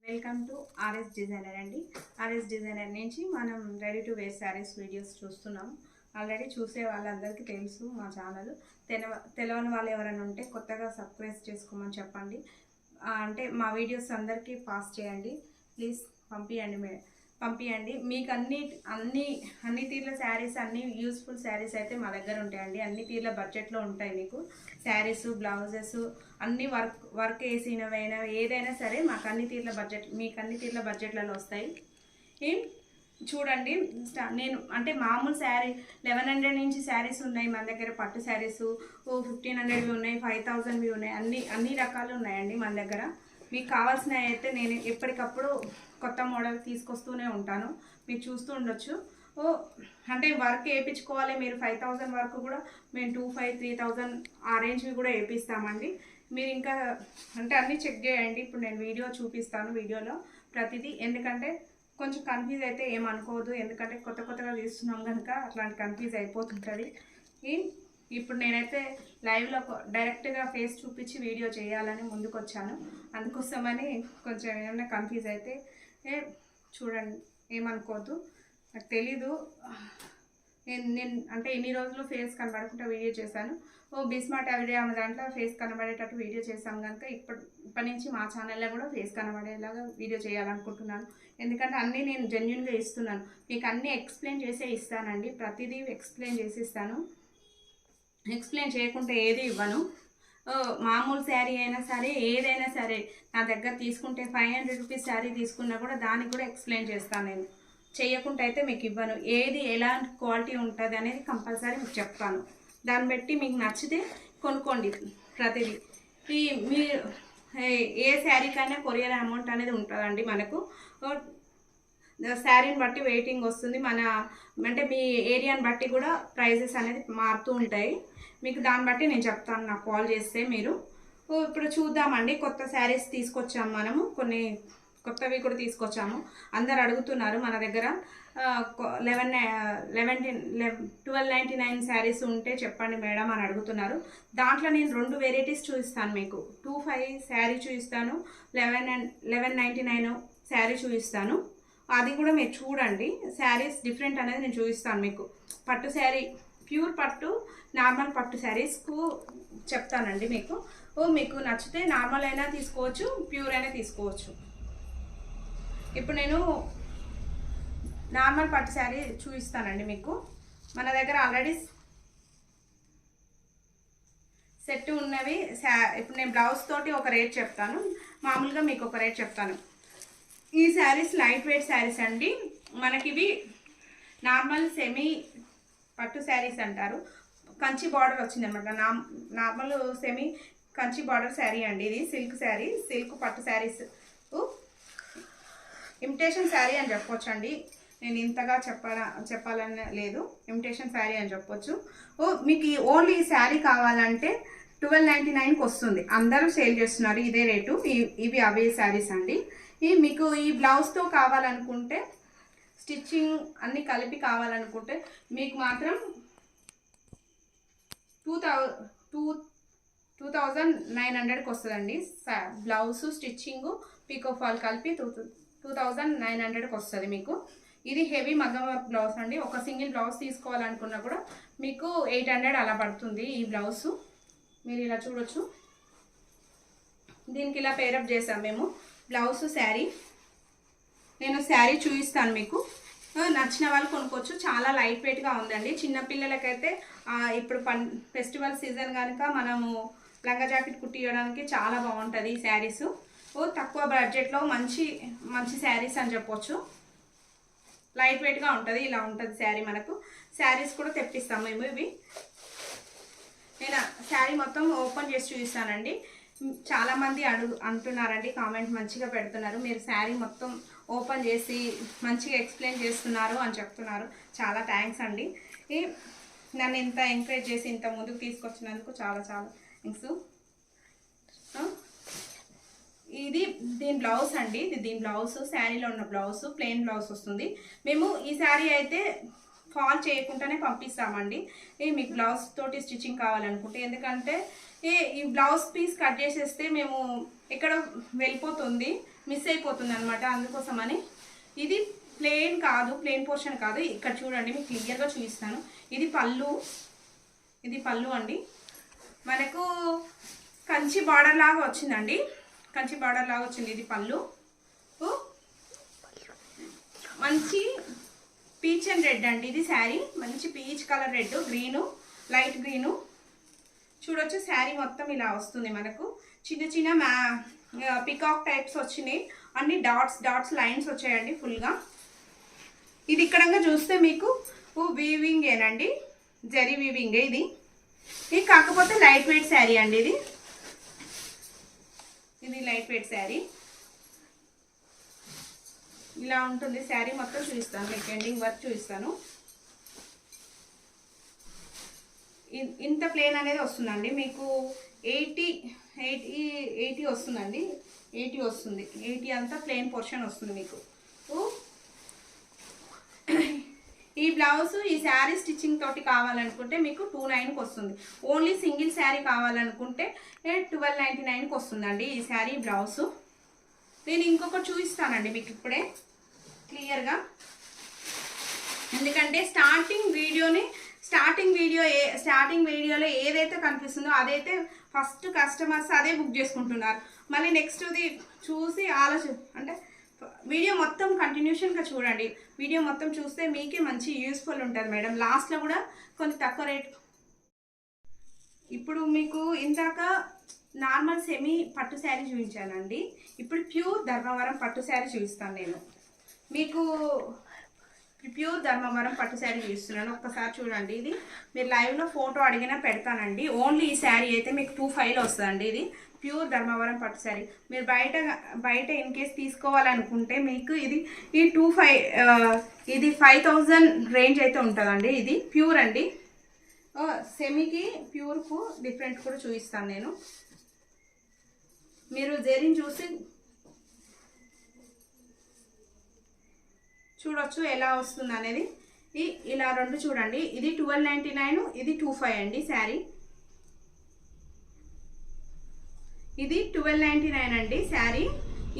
Welcome to RS designer అండి. RS designer నుంచి మనం ready to wear saris videos చూస్తున్నాం. ఆల్రెడీ చూసే వాళ్ళందరికీ తెలుసు మా ఛానల్. తెలియని వాళ్ళు ఎవరైనా ఉంటే కొత్తగా సబ్స్క్రైబ్ చేసుకోమని చెప్పండి. అంటే మా వీడియోస్ అందరికీ పాస్ చేయండి ప్లీజ్. పంపించండి మీకు అన్ని తీర్ల శారీస్, అన్ని యూస్ఫుల్ శారీస్ అయితే మా దగ్గర ఉంటాయండి. అన్ని తీర్ల బడ్జెట్లో ఉంటాయి. మీకు శారీస్, బ్లౌజెస్ అన్ని వర్క్ వేసినవైనా ఏదైనా సరే మాకు అన్ని తీర్ల బడ్జెట్లలో వస్తాయి. చూడండి, నేను అంటే మామూలు శారీ 1100 నుంచి శారీస్ ఉన్నాయి మన దగ్గర. పట్టు శారీస్ 1500వి ఉన్నాయి, 5000వి ఉన్నాయి, అన్ని రకాలు ఉన్నాయండి మన దగ్గర. మీకు కావాల్సినవి అయితే నేను ఎప్పటికప్పుడు కొత్త మోడల్ తీసుకొస్తూనే ఉంటాను. మీరు చూస్తూ ఉండొచ్చు. అంటే వర్క్ వేయించుకోవాలి మీరు 5000 వరకు కూడా మేము 2500, 3000 ఆ రేంజ్వి కూడా వేపిస్తామండి. మీరు ఇంకా అంటే అన్నీ చెక్ చేయండి. ఇప్పుడు నేను వీడియో చూపిస్తాను, వీడియోలో ప్రతిదీ. ఎందుకంటే కొంచెం కన్ఫ్యూజ్ అయితే ఏమనుకోవద్దు, ఎందుకంటే కొత్తగా తీస్తున్నాం కనుక అట్లాంటి కన్ఫ్యూజ్ అయిపోతుంటుంది. ఇప్పుడు నేనైతే లైవ్లో డైరెక్ట్గా ఫేస్ చూపించి వీడియో చేయాలని ముందుకు వచ్చాను. అందుకోసమని కొంచెం ఏమైనా కన్ఫ్యూజ్ అయితే చూడండి, ఏమనుకోవద్దు. నాకు తెలీదు, నేను అంటే ఇన్ని రోజులు ఫేస్ కనబడకుండా వీడియో చేశాను. బిస్మార్ట్ ఐడియా ఆమె దాంట్లో ఫేస్ కనబడేటట్టు వీడియో చేశాం కనుక ఇప్పటి నుంచి మా ఛానల్లో కూడా ఫేస్ కనబడేలాగా వీడియో చేయాలనుకుంటున్నాను. ఎందుకంటే అన్నీ నేను జెన్యున్గా ఇస్తున్నాను. మీకు అన్నీ ఎక్స్ప్లెయిన్ చేసే ఇస్తానండి. ప్రతిదీ ఎక్స్ప్లెయిన్ చేసి ఇస్తాను. ఎక్స్ప్లెయిన్ చేయకుండా ఏది ఇవ్వను. మామూలు శారీ అయినా సరే, ఏదైనా సరే నా దగ్గర తీసుకుంటే 500 రూపీస్ శారీ తీసుకున్నా కూడా దానికి కూడా ఎక్స్ప్లెయిన్ చేస్తాను. నేను చేయకుండా అయితే మీకు ఇవ్వను. ఏది ఎలాంటి క్వాలిటీ ఉంటుంది అనేది కంపల్సరీ మీకు చెప్తాను. దాన్ని బట్టి మీకు నచ్చితే కొనుక్కోండి. ప్రతిదీ మీరు ఏ శారీకైనా కొరియర్ అమౌంట్ అనేది ఉంటుందండి మనకు. శారీని బట్టి వెయిటింగ్ వస్తుంది. అంటే మీ ఏరియాని బట్టి కూడా ప్రైజెస్ అనేది మారుతూ ఉంటాయి. మీకు దాన్ని బట్టి నేను చెప్తాను, నాకు కాల్ చేస్తే మీరు. ఇప్పుడు చూద్దామండి. కొత్త శారీస్ తీసుకొచ్చాము మనము, కొన్ని కొత్తవి కూడా తీసుకొచ్చాము. అందరు అడుగుతున్నారు మన దగ్గర 1299 శారీస్ ఉంటే చెప్పండి మేడం అని అడుగుతున్నారు. దాంట్లో నేను 2 వెరైటీస్ చూపిస్తాను మీకు. 25 శారీ చూపిస్తాను, 1199 శారీ చూపిస్తాను. అది కూడా మీరు చూడండి. శారీస్ డిఫరెంట్ అనేది నేను చూపిస్తాను మీకు. పట్టు శారీ, ప్యూర్ పట్టు, నార్మల్ పట్టు శారీస్కు చెప్తానండి మీకు. మీకు నచ్చితే నార్మల్ అయినా తీసుకోవచ్చు, ప్యూర్ అయినా తీసుకోవచ్చు. ఇప్పుడు నేను నార్మల్ పట్టు శారీ చూపిస్తానండి మీకు. మన దగ్గర ఆల్రెడీ సెట్ ఉన్నవి. ఇప్పుడు నేను బ్లౌజ్ తోటి ఒక రేట్ చెప్తాను, మామూలుగా మీకు ఒక రేట్ చెప్తాను. ఈ శారీస్ లైట్ వెయిట్ శారీస్ అండి. మనకివి నార్మల్ సెమీ పట్టు శారీస్ అంటారు. కంచి బార్డర్ వచ్చిందనమాట. Normal semi Kanchi border sari అండి. ఇది సిల్క్ శారీ, సిల్క్ పట్టు శారీస్. ఇమిటేషన్ శారీ అని చెప్పొచ్చండి. నేను ఇంతగా చెప్పాలని లేదు, ఇమిటేషన్ శారీ అని చెప్పొచ్చు. మీకు ఓన్లీ ఈ శారీ కావాలంటే 1299కి వస్తుంది. అందరూ సేల్ చేస్తున్నారు ఇదే రేటు. ఇవి అవే శారీస్ అండి. మీకు ఈ బ్లౌజ్తో కావాలనుకుంటే, స్టిచ్చింగ్ అన్నీ కలిపి కావాలనుకుంటే మీకు మాత్రం 2900కి వస్తుందండి. బ్లౌజ్, స్టిచ్చింగ్, పీకో ఫాల్ కలిపి 2900కి వస్తుంది మీకు. ఇది హెవీ మగ్గం వర్క్ బ్లౌజ్ అండి. ఒక సింగిల్ బ్లౌజ్ తీసుకోవాలనుకున్నా కూడా మీకు 800 అలా పడుతుంది ఈ బ్లౌజ్. మీరు ఇలా చూడొచ్చు. దీనికి ఇలా పేరప్ చేసాం మేము. బ్లౌజ్, శారీ. నేను శారీ చూపిస్తాను మీకు. నచ్చిన వాళ్ళు కొనుక్కోవచ్చు. చాలా లైట్ వెయిట్గా ఉందండి. చిన్నపిల్లలకైతే ఇప్పుడు ఫెస్టివల్ సీజన్ కనుక మనము లంగా జాకెట్ కుట్టియడానికి చాలా బాగుంటుంది ఈ శారీస్. తక్కువ బడ్జెట్లో మంచి శారీస్ అని చెప్పొచ్చు. లైట్ వెయిట్గా ఉంటుంది. ఇలా ఉంటుంది శారీ. మనకు శారీస్ కూడా తెప్పిస్తాము మేము. ఇవి నేను శారీ మొత్తం ఓపెన్ చేసి చూపిస్తానండి. చాలామంది అంటున్నారండి, కామెంట్ మంచిగా పెడుతున్నారు, మీరు శారీ మొత్తం ఓపెన్ చేసి మంచిగా ఎక్స్ప్లెయిన్ చేస్తున్నారు అని చెప్తున్నారు. చాలా థ్యాంక్స్ అండి. నన్ను ఇంత ఎంకరేజ్ చేసి ఇంత ముందుకు తీసుకొచ్చినందుకు చాలా థ్యాంక్స్. ఇది దీని బ్లౌజ్ అండి. దీని బ్లౌజ్, శారీలో ఉన్న బ్లౌజ్ ప్లెయిన్ బ్లౌజ్ వస్తుంది. మేము ఈ శారీ అయితే ఫాల్ చేయకుండానే పంపిస్తామండి. మీకు బ్లౌజ్ తోటి స్టిచ్చింగ్ కావాలనుకుంటే, ఎందుకంటే ఈ బ్లౌజ్ పీస్ కట్ చేసేస్తే మేము ఎక్కడ వెళ్ళిపోతుంది, మిస్ అయిపోతుంది అనమాట. అందుకోసమని ఇది ప్లెయిన్ కాదు, ప్లెయిన్ పోర్షన్ కాదు. ఇక్కడ చూడండి, మీకు క్లియర్గా చూపిస్తాను. ఇది పళ్ళు, ఇది పళ్ళు అండి. మనకు కంచి బార్డర్ లాగా వచ్చిందండి, కంచి బార్డర్ లాగా వచ్చింది. ఇది పళ్ళు, మంచి పీచ్ అండ్ రెడ్ అండి. ఇది శారీ మంచి peach colour red, green, light green. చూడొచ్చు శారీ మొత్తం ఇలా వస్తుంది. మనకు చిన్న చిన్న పికాక్ టైప్స్ వచ్చినాయి, అన్ని డాట్స్ లైన్స్ వచ్చాయండి ఫుల్గా. ఇది ఇక్కడంగా చూస్తే మీకు వీవింగ్ ఏనండి, జరీ వీవింగ్ ఇది. ఇది కాకపోతే లైట్ వెయిట్ శారీ అండి. ఇది లైట్ వెయిట్ శారీ. ఇలా ఉంటుంది శారీ మొత్తం. చూపిస్తాను మీకు, ఎండింగ్ వర్క్ చూపిస్తాను. ఇంత ప్లేన్ అనేది వస్తుందండి మీకు. 80 వస్తుందండి, 80 వస్తుంది. 80 అంతా ప్లేన్ పోర్షన్ వస్తుంది మీకు. ఈ బ్లౌజ్ ఈ శారీ స్టిచ్చింగ్ తోటి కావాలనుకుంటే మీకు 29కి వస్తుంది. ఓన్లీ సింగిల్ శారీ కావాలనుకుంటే 1299కి వస్తుందండి ఈ శారీ బ్లౌజు. నేను ఇంకొకటి చూపిస్తానండి మీకు ఇప్పుడే క్లియర్గా, ఎందుకంటే స్టార్టింగ్ వీడియోలో ఏదైతే కనిపిస్తుందో అదైతే ఫస్ట్ కస్టమర్స్ అదే బుక్ చేసుకుంటున్నారు. మళ్ళీ నెక్స్ట్ది చూసి అంటే వీడియో మొత్తం కంటిన్యూషన్గా చూడండి. వీడియో మొత్తం చూస్తే మీకే మంచి యూస్ఫుల్ ఉంటుంది మేడం. లాస్ట్లో కూడా కొంచెం తక్కువ రేట్. ఇప్పుడు మీకు ఇందాక నార్మల్ సెమీ పట్టు శారీ చూపించానండి, ఇప్పుడు ప్యూర్ ధర్మవరం పట్టు శారీ చూపిస్తాను నేను మీకు. ప్యూర్ ధర్మవరం పట్టు శారీ చూపిస్తున్నాను, ఒక్కసారి చూడండి. ఇది మీరు లైవ్లో ఫోటో అడిగినా పెడతానండి. ఓన్లీ ఈ శారీ అయితే మీకు 25లో వస్తుందండి. ఇది ప్యూర్ ధర్మవరం పట్టు శారీ. మీరు బయట ఇన్ కేస్ తీసుకోవాలనుకుంటే మీకు ఇది 5000 రేంజ్ అయితే ఉంటుందండి. ఇది ప్యూర్ అండి. సెమీకి ప్యూర్కు డిఫరెంట్ కూడా చూపిస్తాను నేను. మీరు జరీని చూసి చూడొచ్చు ఎలా వస్తుంది అనేది. ఇలా రెండు చూడండి. ఇది 1299, ఇది 25 అండి శారీ. ఇది 1299 అండి శారీ,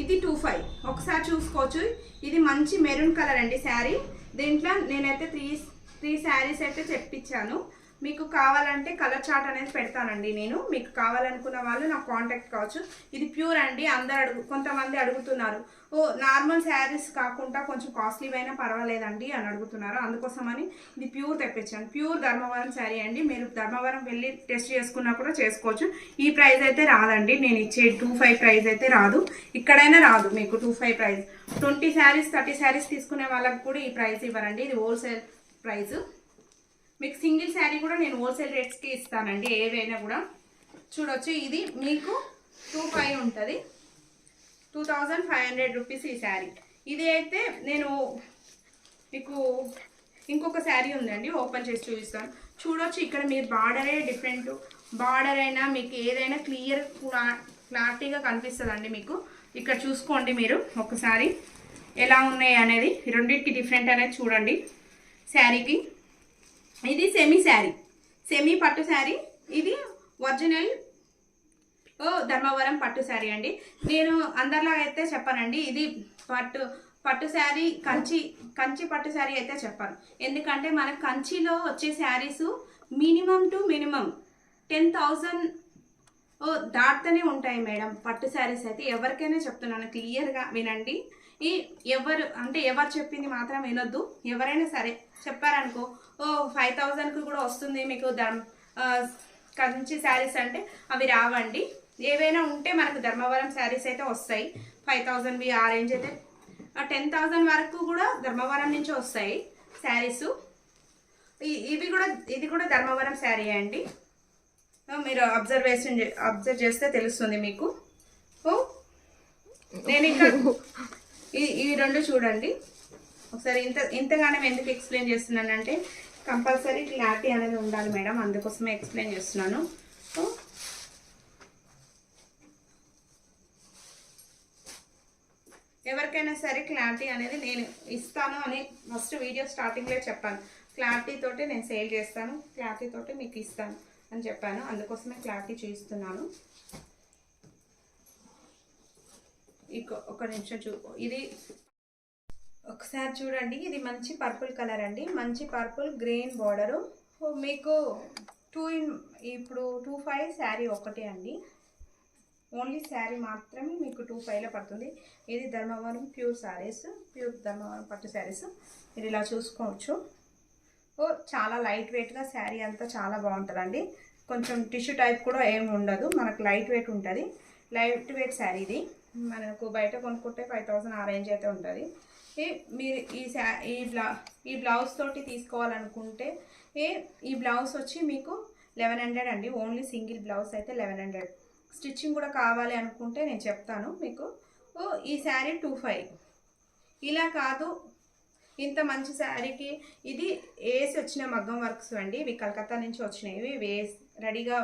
ఇది 25. ఒకసారి చూసుకోవచ్చు. ఇది మంచి మెరూన్ కలర్ అండి శారీ. దీంట్లో నేనైతే త్రీ శారీస్ అయితే తెప్పించాను. మీకు కావాలంటే కలర్ చార్ట్ అనేది పెడతానండి నేను. మీకు కావాలనుకున్న వాళ్ళు నాకు కాంటాక్ట్ కావచ్చు. ఇది ప్యూర్ అండి. కొంతమంది అడుగుతున్నారు, నార్మల్ శారీస్ కాకుండా కొంచెం కాస్ట్లీ అయినా పర్వాలేదండి అని అడుగుతున్నారు. అందుకోసమని ఇది ప్యూర్ తెప్పించాను. ప్యూర్ ధర్మవరం శారీ అండి. మీరు ధర్మవరం వెళ్ళి టెస్ట్ చేసుకున్నా కూడా చేసుకోవచ్చు. ఈ ప్రైస్ అయితే రాదండి, నేను ఇచ్చే 25 ప్రైస్ అయితే రాదు. ఇక్కడైనా రాదు మీకు 25 ప్రైస్. 20 శారీస్ 30 శారీస్ తీసుకునే వాళ్ళకి కూడా ఈ ప్రైస్ ఇవ్వరండి. ఇది హోల్సేల్ ప్రైస్. మీకు సింగిల్ శారీ కూడా నేను హోల్సేల్ రేట్స్కి ఇస్తానండి, ఏవైనా కూడా. చూడొచ్చు, ఇది మీకు 25 ఉంటుంది, 2500 రూపీస్ ఈ శారీ. ఇది అయితే నేను మీకు ఇంకొక శారీ ఉందండి, ఓపెన్ చేసి చూపిస్తాను. చూడొచ్చు, ఇక్కడ మీరు బార్డరే డిఫరెంట్. బార్డర్ అయినా మీకు ఏదైనా క్లారిటీగా కనిపిస్తుందండి మీకు. ఇక్కడ చూసుకోండి మీరు ఒకసారి ఎలా ఉన్నాయి అనేది. రెండింటికి డిఫరెంట్ అనేది చూడండి శారీకి. ఇది సెమీ పట్టు శారీ. ఇది ఒరిజినల్ ధర్మవరం పట్టు శారీ అండి. నేను అందరిలా అయితే చెప్పానండి, ఇది పట్టు శారీ కంచి పట్టు శారీ అయితే చెప్పాను. ఎందుకంటే మన కంచిలో వచ్చే శారీస్ మినిమం 10,000 దాటుతూనే ఉంటాయి మేడం పట్టు శారీస్ అయితే. ఎవరికైనా చెప్తున్నాను, క్లియర్గా వినండి. ఎవరు చెప్పింది మాత్రం వినొద్దు. ఎవరైనా సరే చెప్పారనుకో, 5,000కి కూడా వస్తుంది మీకు కంచి శారీస్ అంటే అవి రావండి. ఏవైనా ఉంటే మనకు ధర్మవరం శారీస్ అయితే వస్తాయి. 5,000వి ఆ రేంజ్ అయితే 10,000 వరకు కూడా ధర్మవరం నుంచి వస్తాయి శారీస్. ఇది కూడా ధర్మవరం శారీ అండి. మీరు అబ్జర్వ్ చేస్తే తెలుస్తుంది మీకు. నేను ఇంకా ఈ రెండు చూడండి ఒకసారి. ఇంతగానే ఎందుకు ఎక్స్ప్లెయిన్ చేస్తున్నానంటే కంపల్సరీ క్లారిటీ అనేది ఉండాలి మేడం, అందుకోసమే ఎక్స్ప్లెయిన్ చేస్తున్నాను. ఎవరికైనా సరే క్లారిటీ అనేది నేను ఇస్తాను అని ఫస్ట్ వీడియో స్టార్టింగ్లో చెప్పాను. క్లారిటీ తోటి నేను సేల్ చేస్తాను, క్లారిటీ తోటి మీకు ఇస్తాను. అని చెప్పాను, అందుకోసమే క్లారిటీ చూపిస్తున్నాను. ఒక నిమిషం ఇది ఒకసారి చూడండి. ఇది మంచి పర్పుల్ కలర్ అండి, మంచి పర్పుల్ గ్రీన్ బార్డరు. మీకు ఇప్పుడు 25 శారీ ఒకటే అండి, ఓన్లీ శారీ మాత్రమే మీకు 25లో పడుతుంది. ఇది ధర్మవరం ప్యూర్ శారీస్, ప్యూర్ ధర్మవరం పట్టు శారీస్. మీరు ఇలా చూసుకోవచ్చు. చాలా లైట్ వెయిట్గా శారీ అంతా చాలా బాగుంటుందండి. కొంచెం టిష్యూ టైప్ కూడా ఏమి ఉండదు, మనకు లైట్ వెయిట్ ఉంటుంది. లైట్ వెయిట్ శారీ ఇది. మనకు బయట కొనుక్కుంటే 5000 ఆ రేంజ్ అయితే ఉంటుంది. మీరు ఈ బ్లౌజ్ తోటి తీసుకోవాలనుకుంటే ఈ బ్లౌజ్ వచ్చి మీకు 1100 అండి. ఓన్లీ సింగిల్ బ్లౌజ్ అయితే 1100. స్టిచ్చింగ్ కూడా కావాలి అనుకుంటే నేను చెప్తాను మీకు. ఈ శారీ 25. ఇలా కాదు, ఇంత మంచి శారీకి ఇది వేసి వచ్చిన మగ్గం వర్క్స్ అండి. ఇవి కలకత్తా నుంచి వచ్చినవి, రెడీగా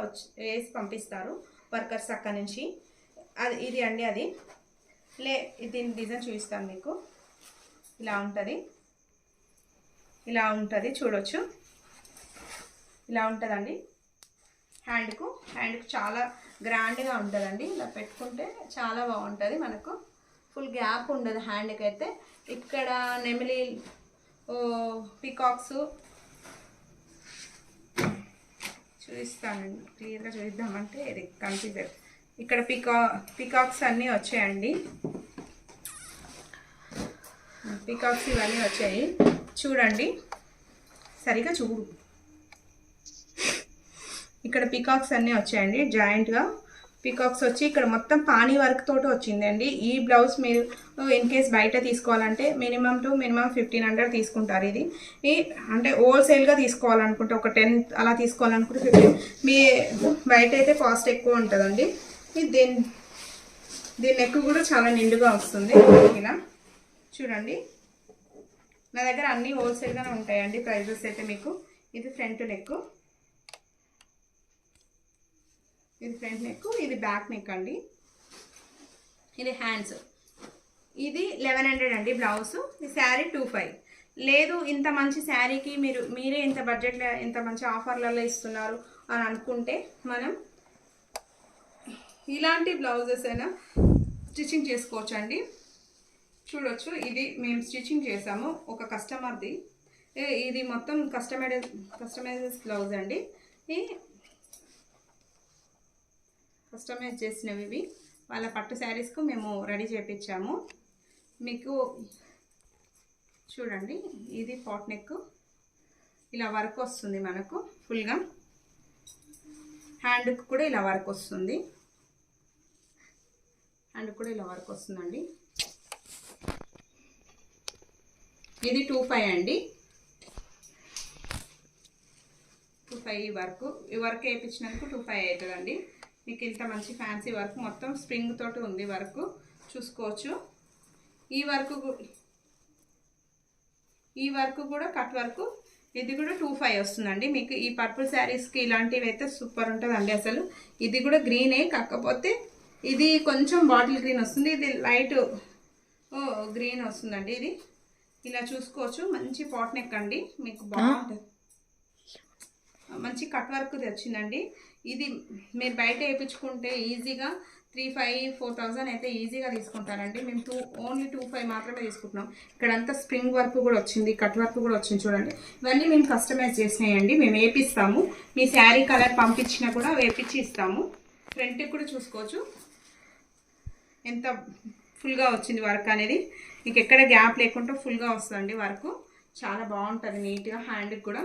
వేసి పంపిస్తారు వర్కర్స్ అక్కడ నుంచి. ఇది అండి అది. దీని డిజైన్ చూపిస్తాను మీకు. ఇలా ఉంటుంది చూడొచ్చు. ఇలా ఉంటుందండి. హ్యాండ్కు చాలా గ్రాండ్గా ఉంటుందండి. ఇలా పెట్టుకుంటే చాలా బాగుంటుంది. మనకు ఫుల్ గ్యాప్ ఉండదు హ్యాండ్కి అయితే. ఇక్కడ నెమిలి పికాక్స్ చూపిస్తానండి, క్లియర్గా చూద్దామంటే ఇది కన్ఫ్యూజన్. ఇక్కడ పికాక్స్ అన్నీ వచ్చాయండి, పికాక్స్ ఇవన్నీ వచ్చాయి చూడండి, సరిగా చూడు. ఇక్కడ పికాక్స్ అన్నీ వచ్చాయండి, జాయింట్గా పికాక్స్ వచ్చి ఇక్కడ మొత్తం పానీ వర్క్ తోటి వచ్చిందండి. ఈ బ్లౌజ్ మీరు ఇన్ కేస్ బయట తీసుకోవాలంటే మినిమం 1500 తీసుకుంటారు. ఇది అంటే హోల్సేల్గా తీసుకోవాలనుకుంటే ఒక 10 అలా తీసుకోవాలనుకుంటే 15. మీ బయట అయితే కాస్ట్ ఎక్కువ ఉంటుందండి. దీని నెక్ కూడా చాలా నిండుగా వస్తుంది. ఇలా చూడండి, నా దగ్గర అన్నీ హోల్సేల్గానే ఉంటాయండి ప్రైజెస్ అయితే. మీకు ఇది ఫ్రంట్ నెక్, ఇది ఫ్రంట్ నెక్, ఇది బ్యాక్ నెక్ అండి. ఇది హ్యాండ్స్. ఇది 1100 అండి బ్లౌజ్. ఈ శారీ 25. లేదు ఇంత మంచి శారీకి మీరే ఇంత బడ్జెట్లో ఇంత మంచి ఆఫర్లలో ఇస్తున్నారు అని అనుకుంటే మనం ఇలాంటి బ్లౌజెస్ అయినా స్టిచ్చింగ్ చేసుకోవచ్చు అండి. చూడొచ్చు, ఇది మేము స్టిచ్చింగ్ చేసాము ఒక కస్టమర్ది. ఇది మొత్తం కస్టమైజ్ బ్లౌజ్ అండి. కస్టమైజ్ చేసినవి ఇవి. వాళ్ళ పట్టు శారీస్కు మేము రెడీ చేయించాము. మీకు చూడండి, ఇది పాట్ నెక్. ఇలా వర్క్ వస్తుంది మనకు ఫుల్గా. హ్యాండ్కి కూడా ఇలా వర్క్ వస్తుంది, వస్తుందండి. ఇది 25 అండి. 25 ఈ వర్క్ వేయించినందుకు 25 అవుతుందండి. మీకు ఇంత మంచి ఫ్యాన్సీ వర్క్ మొత్తం స్ప్రింగ్ తోటి ఉంది వర్క్, చూసుకోవచ్చు. ఈ వర్క్ కూడా కట్ వర్క్. ఇది కూడా 25 వస్తుందండి. మీకు ఈ పర్పుల్ శారీస్కి ఇలాంటివి అయితే సూపర్ ఉంటుందండి అసలు. ఇది కూడా గ్రీనే, కాకపోతే ఇది కొంచెం బాటిల్ గ్రీన్ వస్తుంది, ఇది లైట్ గ్రీన్ వస్తుందండి. ఇది ఇలా చూసుకోవచ్చు. మంచి పాట్ నెక్ అండి, మీకు బాగుంటుంది. మంచి కట్ వర్క్ వచ్చిందండి. ఇది మీరు బయట వేయించుకుంటే ఈజీగా 3500-4000 అయితే ఈజీగా తీసుకుంటారండి. మేము ఓన్లీ 25 మాత్రమే తీసుకుంటున్నాం. ఇక్కడంతా స్ప్రింగ్ వర్క్ కూడా వచ్చింది, కట్ వర్క్ కూడా వచ్చింది చూడండి. ఇవన్నీ మేము కస్టమైజ్ చేసినాయండి. మేము వేపిస్తాము, మీ శారీ కలర్ పంపించినా కూడా వేపించి ఇస్తాము. ఫ్రంట్కి కూడా చూసుకోవచ్చు ఎంత ఫుల్గా వచ్చింది వర్క్ అనేది. మీకు ఎక్కడ గ్యాప్ లేకుండా ఫుల్గా వస్తుందండి వర్క్. చాలా బాగుంటుంది నీట్గా. హ్యాండ్కి కూడా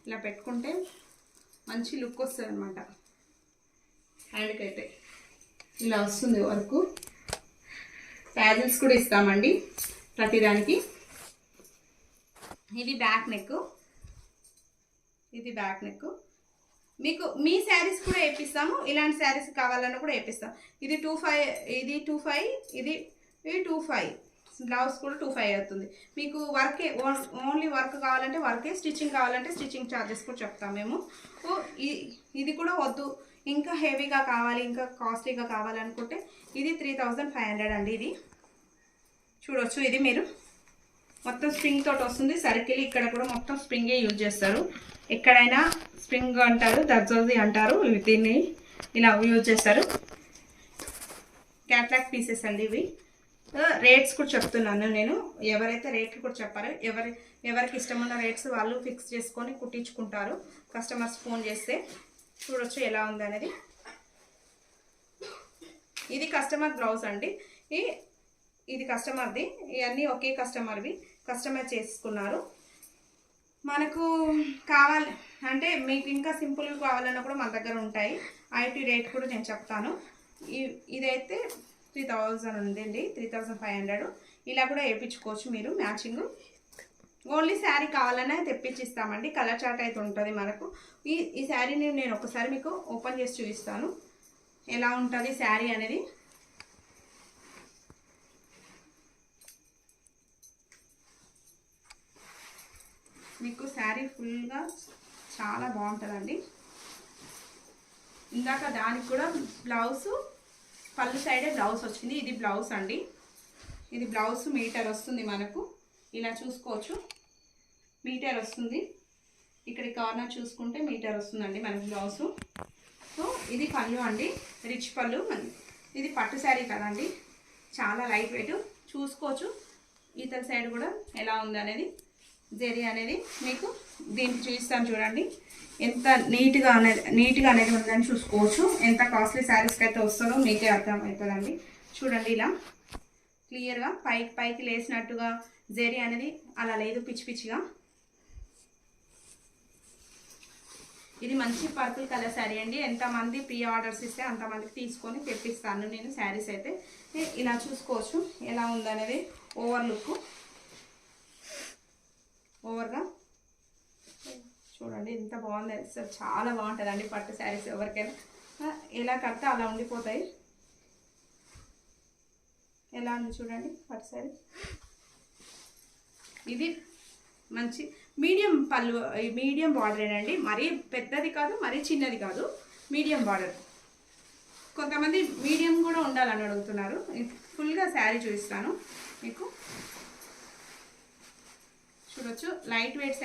ఇలా పెట్టుకుంటే మంచి లుక్ వస్తుంది అనమాట. హ్యాండ్కి అయితే ఇలా వస్తుంది వర్క్. ప్యాజిల్స్ కూడా ఇస్తామండి ప్రతిదానికి. ఇది బ్యాక్ నెక్. మీకు మీ శారీస్ కూడా వేపిస్తాము, ఇలాంటి శారీస్ కావాలన్నా కూడా వేపిస్తాం. ఇది 25, ఇది 25. బ్లౌజ్ కూడా 25 అవుతుంది. మీకు వర్కే, ఓన్లీ వర్క్ కావాలంటే వర్కే, స్టిచ్చింగ్ కావాలంటే స్టిచ్చింగ్ ఛార్జెస్ కూడా చెప్తాం మేము. ఇది కూడా వద్దు, ఇంకా హెవీగా కావాలి, ఇంకా కాస్ట్లీగా కావాలనుకుంటే ఇది 3500 అండి. ఇది చూడొచ్చు. ఇది మీరు మొత్తం స్ప్రింగ్ తోటి వస్తుంది, సర్కిల్ ఇక్కడ కూడా మొత్తం స్ప్రింగే యూజ్ చేస్తారు. ఎక్కడైనా స్ప్రింగ్ అంటారు, దర్జోజీ అంటారు, దీన్ని ఇలా యూజ్ చేస్తారు. క్యాట్లాగ్ పీసెస్ అండి ఇవి. రేట్స్ కూడా చెప్తున్నాను నేను. ఎవరైతే రేట్లు కూడా చెప్పారో ఎవరికి ఇష్టమున్న రేట్స్ వాళ్ళు ఫిక్స్ చేసుకొని కుట్టించుకుంటారు. కస్టమర్స్ ఫోన్ చేస్తే చూడొచ్చు ఎలా ఉంది అనేది. ఇది కస్టమర్ బ్లౌజ్ అండి. ఇది కస్టమర్ది. ఇవన్నీ ఒకే కస్టమర్వి, కస్టమర్ చేసుకున్నారు. మనకు కావాలి అంటే మీకు ఇంకా సింపుల్గా కావాలన్నా కూడా మన దగ్గర ఉంటాయి. ఐటీ రేట్ కూడా నేను చెప్తాను. ఇదైతే 3000 ఉందండి, 3500. ఇలా కూడా వేయించుకోవచ్చు మీరు మ్యాచింగ్. ఓన్లీ శారీ కావాలన్నా తెప్పించిస్తామండి. కలర్ చార్ట్ అయితే ఉంటుంది మనకు. ఈ శారీని నేను ఒకసారి మీకు ఓపెన్ చేసి చూపిస్తాను ఎలా ఉంటుంది శారీ అనేది. మీకు శారీ ఫుల్గా చాలా బాగుంటుందండి. ఇందాక దానికి కూడా బ్లౌజ్ పళ్ళు సైడే బ్లౌజ్ వచ్చింది. ఇది బ్లౌజ్ అండి. ఇది బ్లౌజ్ మీటర్ వస్తుంది మనకు. ఇలా చూసుకోవచ్చు, మీటర్ వస్తుంది. ఇక్కడ కార్నర్ చూసుకుంటే మీటర్ వస్తుందండి మనకు బ్లౌజ్. సో ఇది పళ్ళు అండి, రిచ్ పళ్ళు. ఇది పట్టు శారీ కదండి, చాలా లైట్ వెయిట్. చూసుకోవచ్చు ఈతల సైడ్ కూడా ఎలా ఉంది అనేది. జరీ అనేది మీకు దీనికి చూపిస్తాను చూడండి. ఎంత నీట్గా అనేది ఉందని చూసుకోవచ్చు. ఎంత కాస్ట్లీ శారీస్కి అయితే వస్తుందో మీకే అర్థమవుతుందండి. చూడండి ఇలా క్లియర్గా పైకి లేసినట్టుగా జరీ అనేది అలా లేదు, పిచ్చి పిచ్చిగా. ఇది మంచి పర్పుల్ కలర్ శారీ అండి. ఎంతమంది ప్రీ ఆర్డర్స్ ఇస్తే అంతమందికి తీసుకొని తెప్పిస్తాను నేను శారీస్ అయితే. ఇలా చూసుకోవచ్చు ఎలా ఉందనేది. ఓవర్ లుక్ ఓవర్గా చూడండి ఎంత బాగుంది. అసలు చాలా బాగుంటుందండి పట్టు శారీస్. ఎవరికైనా ఎలా కడితే అలా ఉండిపోతాయి. ఎలా ఉంది చూడండి పట్టు శారీ. ఇది మంచి మీడియం పళ్ళు, మీడియం బార్డర్ అండి. మరీ పెద్దది కాదు, మరీ చిన్నది కాదు, మీడియం బార్డర్. కొంతమంది మీడియం కూడా ఉండాలని అడుగుతున్నారు. ఫుల్గా శారీ చూపిస్తాను మీకు. చూడొచ్చు లైట్ వెయిట్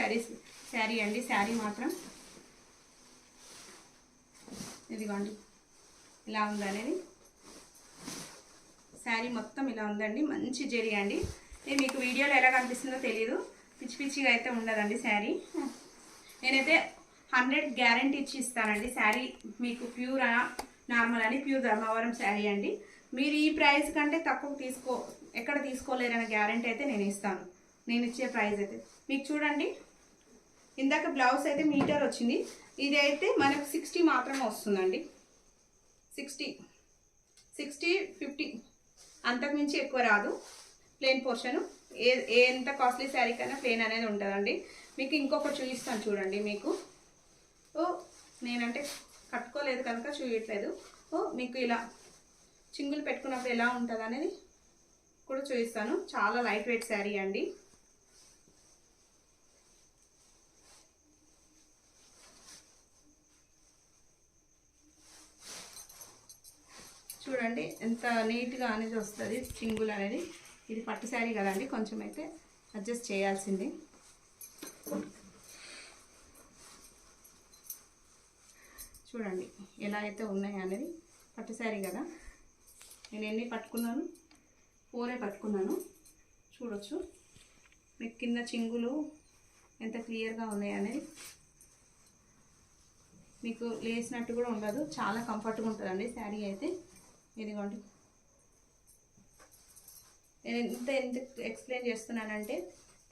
శారీ అండి. శారీ మాత్రం ఇదిగోండి ఇలా ఉందనేది. శారీ మొత్తం ఇలా ఉందండి. మంచి జరీ అండి. ఇది మీకు వీడియోలో ఎలా కనిపిస్తుందో తెలీదు, పిచ్చి పిచ్చిగా అయితే ఉండదండి శారీ. నేనైతే 100 గ్యారెంటీ ఇచ్చి ఇస్తానండి. శారీ మీకు ప్యూర్ నార్మల్ అని, ప్యూర్ ధర్మవరం శారీ అండి. మీరు ఈ ప్రైస్ కంటే తక్కువ ఎక్కడ తీసుకోలేరనే గ్యారెంటీ అయితే నేను ఇస్తాను. నేను ఇచ్చే ప్రైస్ అయితే మీకు చూడండి. ఇందాక బ్లౌజ్ అయితే మీటర్ వచ్చింది. ఇది అయితే మనకు 60 మాత్రమే వస్తుందండి. 60, 50 అంతకుమించి ఎక్కువ రాదు. ప్లెయిన్ పోర్షన్ ఎంత కాస్ట్లీ శారీ కన్నా ప్లెయిన్ అనేది ఉంటుందండి. మీకు ఇంకొకటి చూపిస్తాను చూడండి. మీకు నేనంటే కట్టుకోలేదు కనుక చూయట్లేదు. మీకు ఇలా చింగులు పెట్టుకున్నప్పుడు ఎలా ఉంటుంది అనేది కూడా చూపిస్తాను. చాలా లైట్ వెయిట్ శారీ అండి. చూడండి ఎంత నీట్గా అనేది వస్తుంది చింగులు అనేది. ఇది పట్టు శారీ కదండి, కొంచెం అయితే అడ్జస్ట్ చేయాల్సింది. చూడండి ఎలా అయితే ఉన్నాయి అనేది. పట్టు శారీ కదా, నేను ఎన్ని పట్టుకున్నాను, 4 పట్టుకున్నాను. చూడొచ్చు మీకు కింద చింగులు ఎంత క్లియర్గా ఉన్నాయి అనేది. మీకు లేసినట్టు కూడా ఉండదు, చాలా కంఫర్ట్గా ఉంటుందండి శారీ అయితే. ఇదిగోండి నేను ఎంత ఎక్స్ప్లెయిన్ చేస్తున్నానంటే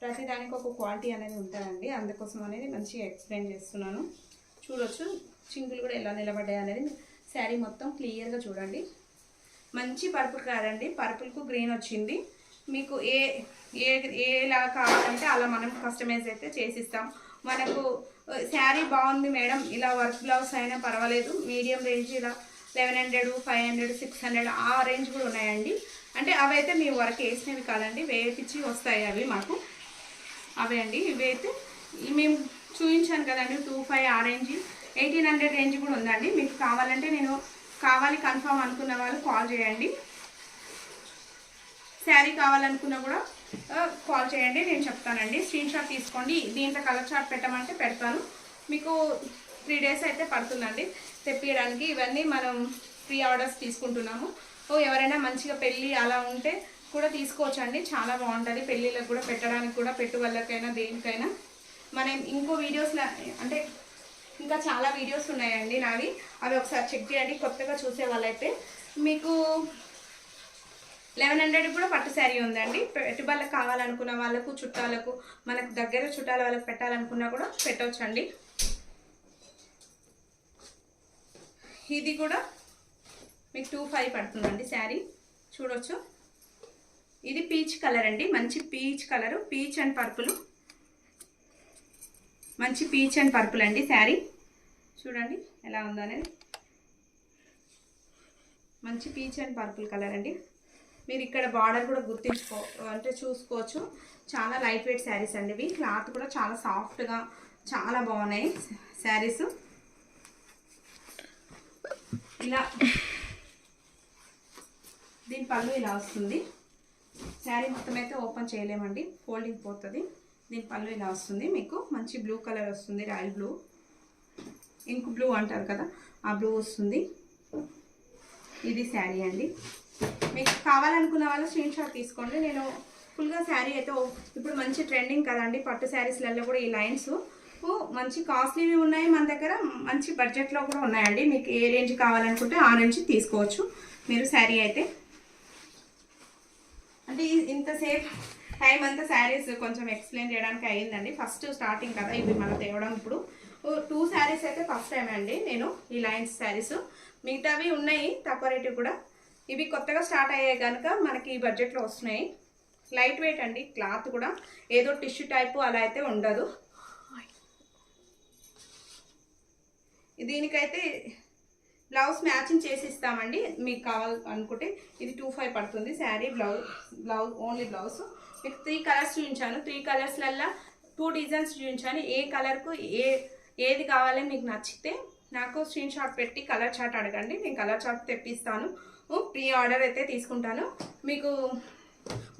ప్రతిదానికి ఒక క్వాలిటీ అనేది ఉంటుందండి. అందుకోసం అనేది మంచిగా ఎక్స్ప్లెయిన్ చేస్తున్నాను. చూడొచ్చు చింగులు కూడా ఎలా నిలబడ్డాయి అనేది. శారీ మొత్తం క్లియర్గా చూడండి. మంచి పర్పుల్ కాదండి, పర్పుల్కు గ్రీన్ వచ్చింది. మీకు ఏలా కావాలంటే అలా మనం కస్టమైజ్ అయితే చేసిస్తాం. మనకు శారీ బాగుంది మేడం, ఇలా వర్క్ బ్లౌజ్ అయినా పర్వాలేదు, మీడియం రేంజ్ ఇలా 1100, 500, 600 ఆ రేంజ్ కూడా ఉన్నాయండి. అంటే అవి అయితే మీ వర్క్ వేసినవి కాదండి, వేపించి వస్తాయి అవి మాకు. అవే అండి ఇవి అయితే మేము చూపించాను కదండి. 25 ఆ రేంజ్, 1800 రేంజ్ కూడా ఉందండి. మీకు కావాలంటే నేను కావాలి కన్ఫర్మ్ అనుకున్న వాళ్ళు కాల్ చేయండి. శారీ కావాలనుకున్నా కూడా కాల్ చేయండి, నేను చెప్తానండి. స్క్రీన్ షాట్ తీసుకోండి. దీంట్లో కలర్ చార్ట్ పెట్టమంటే పెడతాను. మీకు 3 days అయితే పడుతుందండి తెప్పియడానికి. ఇవన్నీ మనం ప్రీ ఆర్డర్స్ తీసుకుంటున్నాము. ఎవరైనా మంచిగా పెళ్ళి అలా ఉంటే కూడా తీసుకోవచ్చండి, చాలా బాగుంటుంది. పెళ్ళిళ్ళకి కూడా పెట్టడానికి కూడా, పెట్టుబడులకైనా దేనికైనా. మనం ఇంకో వీడియోస్లో అంటే ఇంకా చాలా వీడియోస్ ఉన్నాయండి నావి, అవి ఒకసారి చెక్ చేయండి కొత్తగా చూసే వాళ్ళైతే. మీకు 1100 కూడా పట్టు శారీ ఉందండి. పెట్టుబడులకు కావాలనుకున్న వాళ్ళకు, చుట్టాలకు, మనకు దగ్గర చుట్టాల వాళ్ళకి పెట్టాలనుకున్నా కూడా పెట్టవచ్చండి. ఇది కూడా మీకు 2500 పడుతుందండి శారీ, చూడవచ్చు. ఇది పీచ్ కలర్ అండి, మంచి peach colour, peach and purple, మంచి పీచ్ అండ్ పర్పుల్ అండి శారీ. చూడండి ఎలా ఉందో అనేది, మంచి పీచ్ అండ్ పర్పుల్ కలర్ అండి. మీరు ఇక్కడ బార్డర్ కూడా అంటే చూసుకోవచ్చు. చాలా లైట్ వెయిట్ శారీస్ అండి ఇవి. క్లాత్ కూడా చాలా సాఫ్ట్గా చాలా బాగున్నాయి శారీస్. ఇలా దీని పళ్ళు ఇలా వస్తుంది. శారీ మొత్తం అయితే ఓపెన్ చేయలేమండి, ఫోల్డింగ్ పోతుంది. దీని పళ్ళు ఇలా వస్తుంది. మీకు మంచి బ్లూ కలర్ వస్తుంది, రాయల్ బ్లూ, ఇంక్ బ్లూ అంటారు కదా, ఆ బ్లూ వస్తుంది. ఇది శారీ అండి. మీకు కావాలనుకున్న వాళ్ళు స్క్రీన్ షాట్ తీసుకోండి. నేను ఫుల్గా శారీ అయితే ఇప్పుడు మంచి ట్రెండింగ్ కదండి పట్టు శారీస్లలో కూడా ఈ లైన్స్ మంచి కాస్ట్లీవి ఉన్నాయి మన దగ్గర, మంచి బడ్జెట్లో కూడా ఉన్నాయండి. మీకు ఏ రేంజ్ కావాలనుకుంటే ఆ రేంజ్ తీసుకోవచ్చు మీరు శారీ అయితే. అంటే ఇంతసేపు టైం అంతా శారీస్ కొంచెం ఎక్స్ప్లెయిన్ చేయడానికి అయ్యిందండి. ఫస్ట్ స్టార్టింగ్ కదా ఇవి మనం తేవడం. ఇప్పుడు 2 శారీస్ అయితే ఫస్ట్ టైం అండి నేను ఈ లైన్స్ శారీస్. మిగతావి ఉన్నాయి తక్కువ రేటు కూడా, ఇవి కొత్తగా స్టార్ట్ అయ్యాయి కనుక మనకి ఈ బడ్జెట్లో వస్తున్నాయి. లైట్ వెయిట్ అండి, క్లాత్ కూడా ఏదో టిష్యూ టైపు అలా అయితే ఉండదు. దీనికైతే బ్లౌజ్ మ్యాచింగ్ చేసి ఇస్తామండి మీకు కావాలనుకుంటే. ఇది 2500 పడుతుంది శారీ. Blouse only blouse. మీకు 3 కలర్స్ చూపించాను, 3 కలర్స్లల్లో 2 డిజైన్స్ చూపించాను. ఏ కలర్కు ఏది కావాలి మీకు నచ్చితే నాకు స్క్రీన్ షాట్ పెట్టి కలర్ చార్ట్ అడగండి, నేను కలర్ చార్ట్ తెప్పిస్తాను. ప్రీ ఆర్డర్ అయితే తీసుకుంటాను. మీకు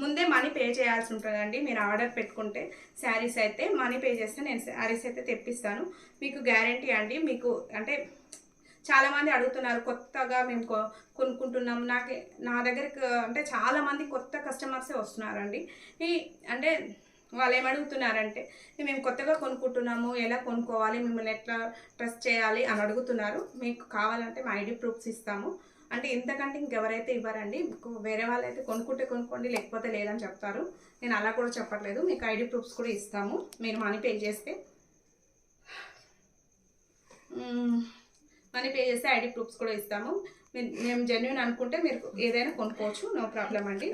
ముందే మనీ పే చేయాల్సి ఉంటుందండి మీరు ఆర్డర్ పెట్టుకుంటే. శారీస్ అయితే మనీ పే చేస్తే నేను శారీస్ అయితే తెప్పిస్తాను. మీకు గ్యారంటీ అండి. మీకు అంటే చాలామంది అడుగుతున్నారు, కొత్తగా మేము కొనుక్కుంటున్నాం. నా దగ్గరకు అంటే చాలామంది కొత్త కస్టమర్సే వస్తున్నారండి. అంటే వాళ్ళు ఏమడుగుతున్నారంటే, మేము కొత్తగా కొనుక్కుంటున్నాము, ఎలా కొనుక్కోవాలి, మిమ్మల్ని ఎట్లా ట్రస్ట్ చేయాలి అని అడుగుతున్నారు. మీకు కావాలంటే మా ఐడి ప్రూఫ్స్ ఇస్తాము. అంటే ఇంతకంటే ఇంకెవరైతే ఇవ్వరండి. వేరే వాళ్ళైతే కొనుక్కుంటే కొనుక్కోండి లేకపోతే లేదని చెప్తారు. నేను అలా కూడా చెప్పట్లేదు, మీకు ఐడి ప్రూఫ్స్ కూడా ఇస్తాము మీరు మనీ పే చేస్తే. మనీ పే చేస్తే ఐడి ప్రూఫ్స్ కూడా ఇస్తాము. మేము జెన్యూన్ అనుకుంటే మీరు ఏదైనా కొనుక్కోవచ్చు, నో ప్రాబ్లం అండి.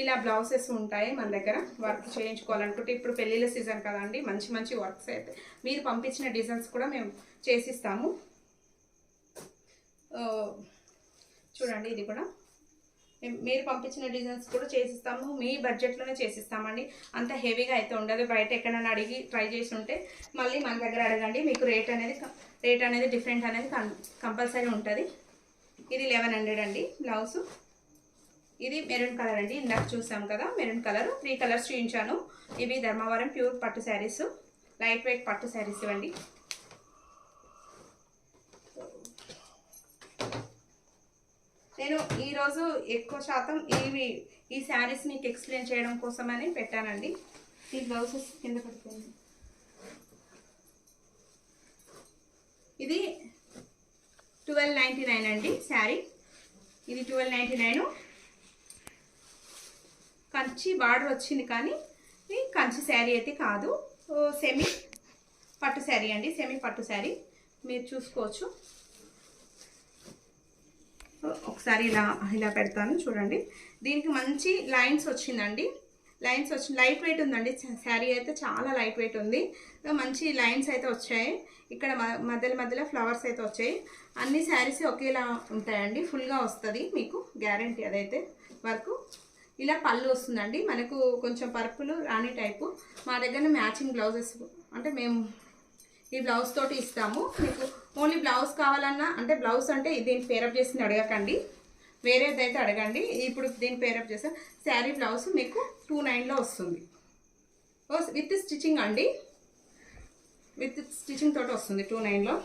ఇలా బ్లౌజెస్ ఉంటాయి మన దగ్గర. వర్క్ చేయించుకోవాలనుకుంటే ఇప్పుడు పెళ్ళిళ్ళ సీజన్ కదండి, మంచి మంచి వర్క్స్ అయితే మీరు పంపించిన డిజైన్స్ కూడా మేము చేసిస్తాము. చూడండి ఇది కూడా మీరు పంపించిన డిజైన్స్ కూడా చేసిస్తాము, మీ బడ్జెట్లోనే చేసిస్తామండి. అంత హెవీగా అయితే ఉండదు. బయట ఎక్కడైనా అడిగి ట్రై చేసి ఉంటే మళ్ళీ మన దగ్గర అడగండి, మీకు రేట్ అనేది డిఫరెంట్ అనేది కంపల్సరీ ఉంటుంది. ఇది 1100 అండి బ్లౌజు. ఇది మెరూన్ కలర్ అండి, ఇందాక చూసాం కదా మెరూన్ కలర్. 3 కలర్స్ చూపించాను. ఇవి ధర్మవరం ప్యూర్ పట్టు శారీస్, లైట్ వెయిట్ పట్టు శారీస్ ఇవ్వండి. నేను ఈరోజు ఎక్కువ శాతం ఈ శారీస్ మీకు ఎక్స్ప్లెయిన్ చేయడం కోసమని పెట్టానండి. ఈ బ్లౌజెస్ కింద పడుతుంది. ఇది 1299 అండి శారీ. ఇది 1299. కంచి బార్డర్ వచ్చింది కానీ ఇది కంచి శారీ అయితే కాదు, సెమీ పట్టు శారీ అండి. సెమీ పట్టు శారీ మీరు చూసుకోవచ్చు. ఒకసారి ఇలా పెడతాను చూడండి. దీనికి మంచి లైన్స్ వచ్చిందండి. లైన్స్ వచ్చి లైట్ వెయిట్ ఉందండి శారీ అయితే, చాలా లైట్ వెయిట్ ఉంది. మంచి లైన్స్ అయితే వచ్చాయి. ఇక్కడ మధ్యలో ఫ్లవర్స్ అయితే వచ్చాయి. అన్ని శారీస్ ఒకేలా ఉంటాయండి, ఫుల్గా వస్తుంది మీకు గ్యారంటీ అదైతే. వరకు ఇలా పళ్ళు వస్తుందండి మనకు, కొంచెం పర్పుల్ రాణి టైపు. మా దగ్గర మ్యాచింగ్ బ్లౌజెస్ అంటే మేము ఈ బ్లౌజ్ తోటి ఇస్తాము. మీకు ఓన్లీ బ్లౌజ్ కావాలన్నా, అంటే బ్లౌజ్ అంటే దీన్ని పేరప్ చేసింది అడగకండి, వేరేదైతే అడగండి. ఇప్పుడు దీన్ని పేరప్ చేస్తే శారీ బ్లౌజ్ మీకు 29లో వస్తుంది విత్ స్టిచ్చింగ్ అండి. విత్ స్టిచ్చింగ్ తోటి వస్తుంది 29లో.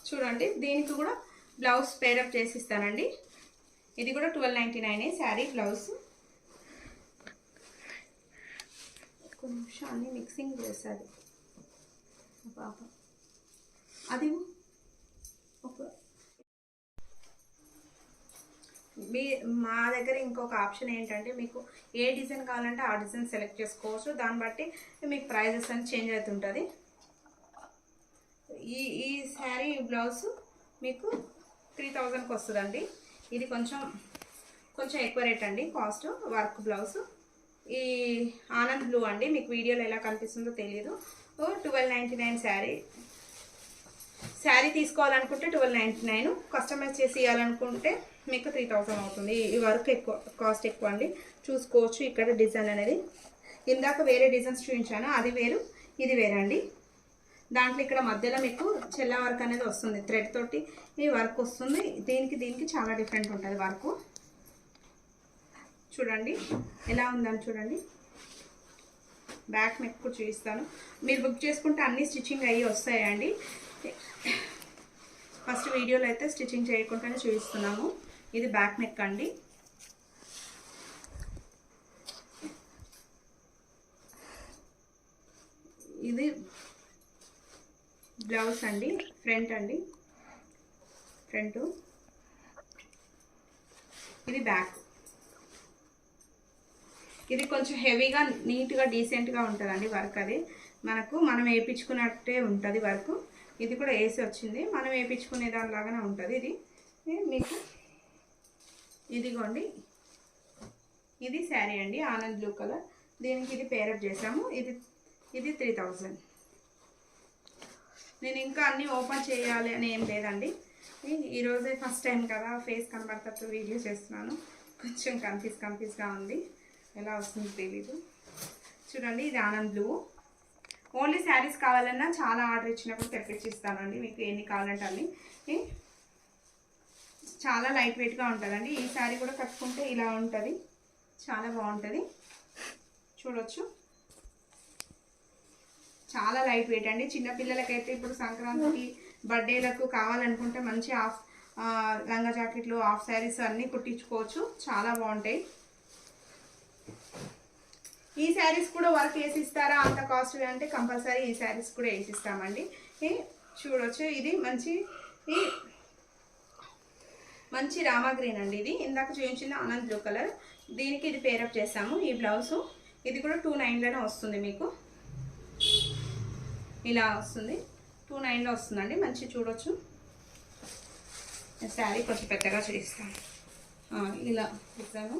చూడండి దీనికి కూడా బ్లౌజ్ పేరప్ చేసి ఇస్తానండి. ఇది కూడా 1299 శారీ బ్లౌజ్. ఒక నిమిషం అన్ని మిక్సింగ్ చేస్తుంది పాప. అది ఒక మా దగ్గర ఇంకొక ఆప్షన్ ఏంటంటే మీకు ఏ డిజైన్ కావాలంటే ఆ డిజైన్ సెలెక్ట్ చేసుకోవచ్చు. దాన్ని బట్టి మీకు ప్రైజెస్ అని చేంజ్ అవుతుంటుంది. ఈ శారీ బ్లౌజ్ మీకు 3000కి వస్తుందండి. ఇది కొంచెం ఎక్కువ రేట్ అండి కాస్ట్. Work blouse. ఈ ఆనంద్ బ్లూ అండి, మీకు వీడియోలో ఎలా కనిపిస్తుందో తెలియదు. 1299 శారీ తీసుకోవాలనుకుంటే 1299, కస్టమైజ్ చేసి ఇవ్వాలనుకుంటే మీకు 3000 అవుతుంది. ఈ వర్క్ ఎక్కువ, కాస్ట్ ఎక్కువ అండి. చూసుకోవచ్చు ఇక్కడ డిజైన్ అనేది. ఇందాక వేరే డిజైన్స్ చూపించాను, అది వేరు ఇది వేరండి. దాంట్లో ఇక్కడ మధ్యలో మీకు చెల్ల వర్క్ అనేది వస్తుంది, థ్రెడ్ తోటి ఈ వర్క్ వస్తుంది. దీనికి చాలా డిఫరెంట్ ఉంటుంది వర్క్. చూడండి ఎలా ఉందని చూడండి. బ్యాక్ నెక్ కూడా చూపిస్తాను. మీరు బుక్ చేసుకుంటే అన్ని స్టిచ్చింగ్ అయ్యి వస్తాయండి. ఫస్ట్ వీడియోలో అయితే స్టిచ్చింగ్ చేయకుండానే చూపిస్తున్నాము. ఇది బ్యాక్ నెక్ అండి. ఇది బ్లౌజ్ అండి, ఫ్రంట్ అండి, ఫ్రంట్. ఇది బ్యాక్. ఇది కొంచెం హెవీగా నీట్గా డీసెంట్గా ఉంటుందండి వర్క్. అది మనం వేయించుకున్నట్టే ఉంటుంది వర్క్. ఇది కూడా వేసి వచ్చింది, మనం వేయించుకునే దానిలాగానే ఉంటుంది. ఇది మీకు ఇదిగోండి, ఇది శారీ అండి ఆనంద్ బ్లూ కలర్. దీనికి ఇది పేరప్ చేసాము. ఇది 3000. నేను ఇంకా అన్నీ ఓపెన్ చేయాలి అని ఏం లేదండి. ఈరోజే ఫస్ట్ టైం కదా ఫేస్ కనబడతట్టు వీడియో చేస్తున్నాను. కొంచెం కన్ఫ్యూజ్గా ఉంది, ఎలా వస్తుంది తెలీదు. చూడండి ఇది ఆనంద్ బ్లూ. ఓన్లీ శారీస్ కావాలన్నా చాలా ఆర్డర్ ఇచ్చినప్పుడు తెప్పించి ఇస్తానండి. మీకు ఎన్ని కావాలంటే అన్ని. చాలా లైట్ వెయిట్గా ఉంటుందండి. ఈ శారీ కూడా కట్టుకుంటే ఇలా ఉంటుంది, చాలా బాగుంటుంది. చూడొచ్చు, చాలా లైట్ వెయిట్ అండి. చిన్నపిల్లలకైతే ఇప్పుడు సంక్రాంతికి బర్త్డేలకు కావాలనుకుంటే మంచి లంగా జాకెట్లు, హాఫ్ శారీస్ అన్నీ కుట్టించుకోవచ్చు, చాలా బాగుంటాయి. ఈ శారీస్ కూడా వర్క్ వేసి ఇస్తారా అంత కాస్ట్లీ అంటే కంపల్సరీ ఈ శారీస్ కూడా వేసిస్తామండి. చూడొచ్చు, ఇది మంచి రామా గ్రీన్ అండి. ఇది ఇందాక చూపించిన ఆనంద్ బ్లూ కలర్. దీనికి ఇది పేరప్ చేసాము ఈ బ్లౌజ్. ఇది కూడా 29లోనే వస్తుంది, మీకు ఇలా వస్తుంది. 29లో వస్తుందండి. మంచి చూడొచ్చు. శారీ కొంచెం పెద్దగా చూపిస్తాను. ఇలా ఇస్తాను.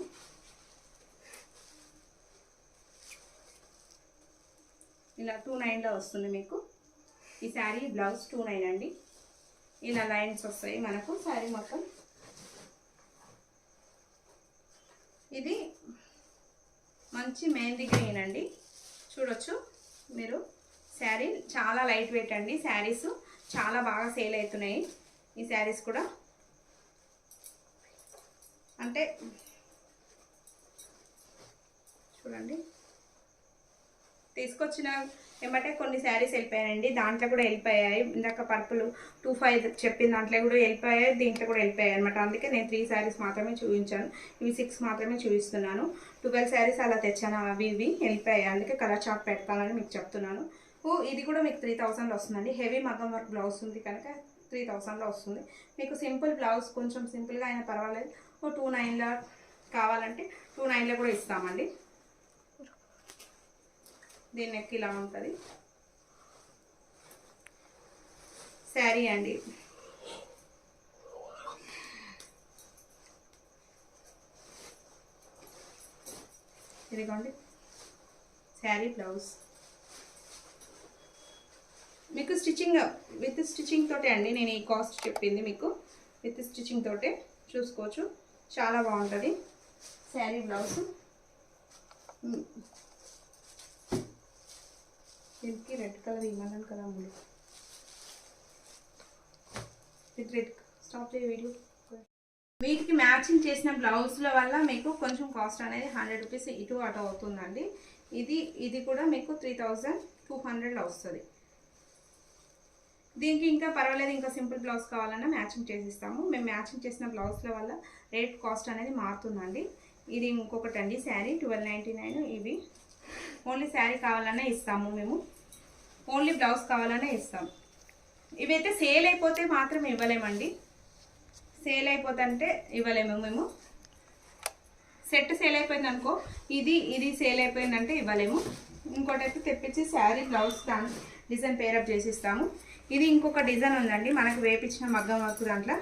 ఇలా 29లో వస్తుంది మీకు ఈ శారీ బ్లౌజ్. 29 అండి. ఇలా లైన్స్ వస్తాయి మనకు శారీ మొత్తం. ఇది మంచి మెహందీ గ్రీన్ అండి. చూడొచ్చు మీరు. శారీ చాలా లైట్ వెయిట్ అండి. శారీస్ చాలా బాగా సేల్ అవుతున్నాయి ఈ శారీస్ కూడా. అంటే చూడండి, తీసుకొచ్చిన ఏమంటే కొన్ని శారీస్ వెళ్ళిపోయాయండి, దాంట్లో కూడా వెళ్ళిపోయాయి. ఇందాక పర్పుల్ 25 చెప్పిన దాంట్లో కూడా వెళ్ళిపోయాయి, దీంట్లో కూడా వెళ్ళిపోయాయి అనమాట. అందుకే నేను 3 శారీస్ మాత్రమే చూపించాను, ఇవి 6 మాత్రమే చూపిస్తున్నాను. 12 శారీస్ అలా తెచ్చాను, అవి వెళ్ళిపోయాయి. అందుకే కలర్ చార్ట్ పెడతానని మీకు చెప్తున్నాను. ఇది కూడా మీకు 3000లో వస్తుందండి. హెవీ మగ్గం వర్క్ బ్లౌజ్ ఉంది కనుక 3000లో వస్తుంది. మీకు సింపుల్ బ్లౌజ్ కొంచెం సింపుల్గా అయినా పర్వాలేదు, 29లో కావాలంటే 29లో కూడా ఇస్తామండి. దీని నెక్ ఇలా ఉంటుంది శారీ అండి. ఇదిగోండి శారీ బ్లౌజ్. మీకు విత్ స్టిచ్చింగ్ తోటే అండి నేను ఈ కాస్ట్ చెప్పింది. మీకు విత్ స్టిచ్చింగ్ తోటే చూసుకోవచ్చు, చాలా బాగుంటుంది శారీ బ్లౌజ్. దీనికి రెడ్ కలర్ ఇవ్వాలని కదా ముందు. విత్ రెడ్ స్టాప్ చేయ వీడియో. వీటికి మ్యాచింగ్ చేసిన బ్లౌజ్ల వల్ల మీకు కొంచెం కాస్ట్ అనేది 100 రూపీస్ ఇటు అటు అవుతుందండి. ఇది కూడా మీకు 3200లో వస్తుంది. దీనికి ఇంకా పర్వాలేదు, ఇంకా సింపుల్ బ్లౌజ్ కావాలన్నా మ్యాచింగ్ చేసిస్తాము. మేము మ్యాచింగ్ చేసిన బ్లౌజ్ల వల్ల రేట్ కాస్ట్ అనేది మారుతుందండి. ఇది ఇంకొకటి అండి శారీ 1299. ఇవి ఓన్లీ శారీ కావాలన్నా ఇస్తాము మేము, ఓన్లీ బ్లౌజ్ కావాలన్నా ఇస్తాము. ఇవైతే సేల్ అయిపోతే మాత్రం ఇవ్వలేమండి, సేల్ అయిపోతుంటే ఇవ్వలేము మేము. సెట్ సేల్ అయిపోయింది అనుకో, ఇది సేల్ అయిపోయిందంటే ఇవ్వలేము. ఇంకోటైతే తెప్పించి శారీ బ్లౌజ్ దాని డిజైన్ పేరప్ చేసి ఇస్తాము. ఇది ఇంకొక డిజైన్ ఉందండి మనకు వేపించిన మగ్గం వర్క్ దాంట్లో.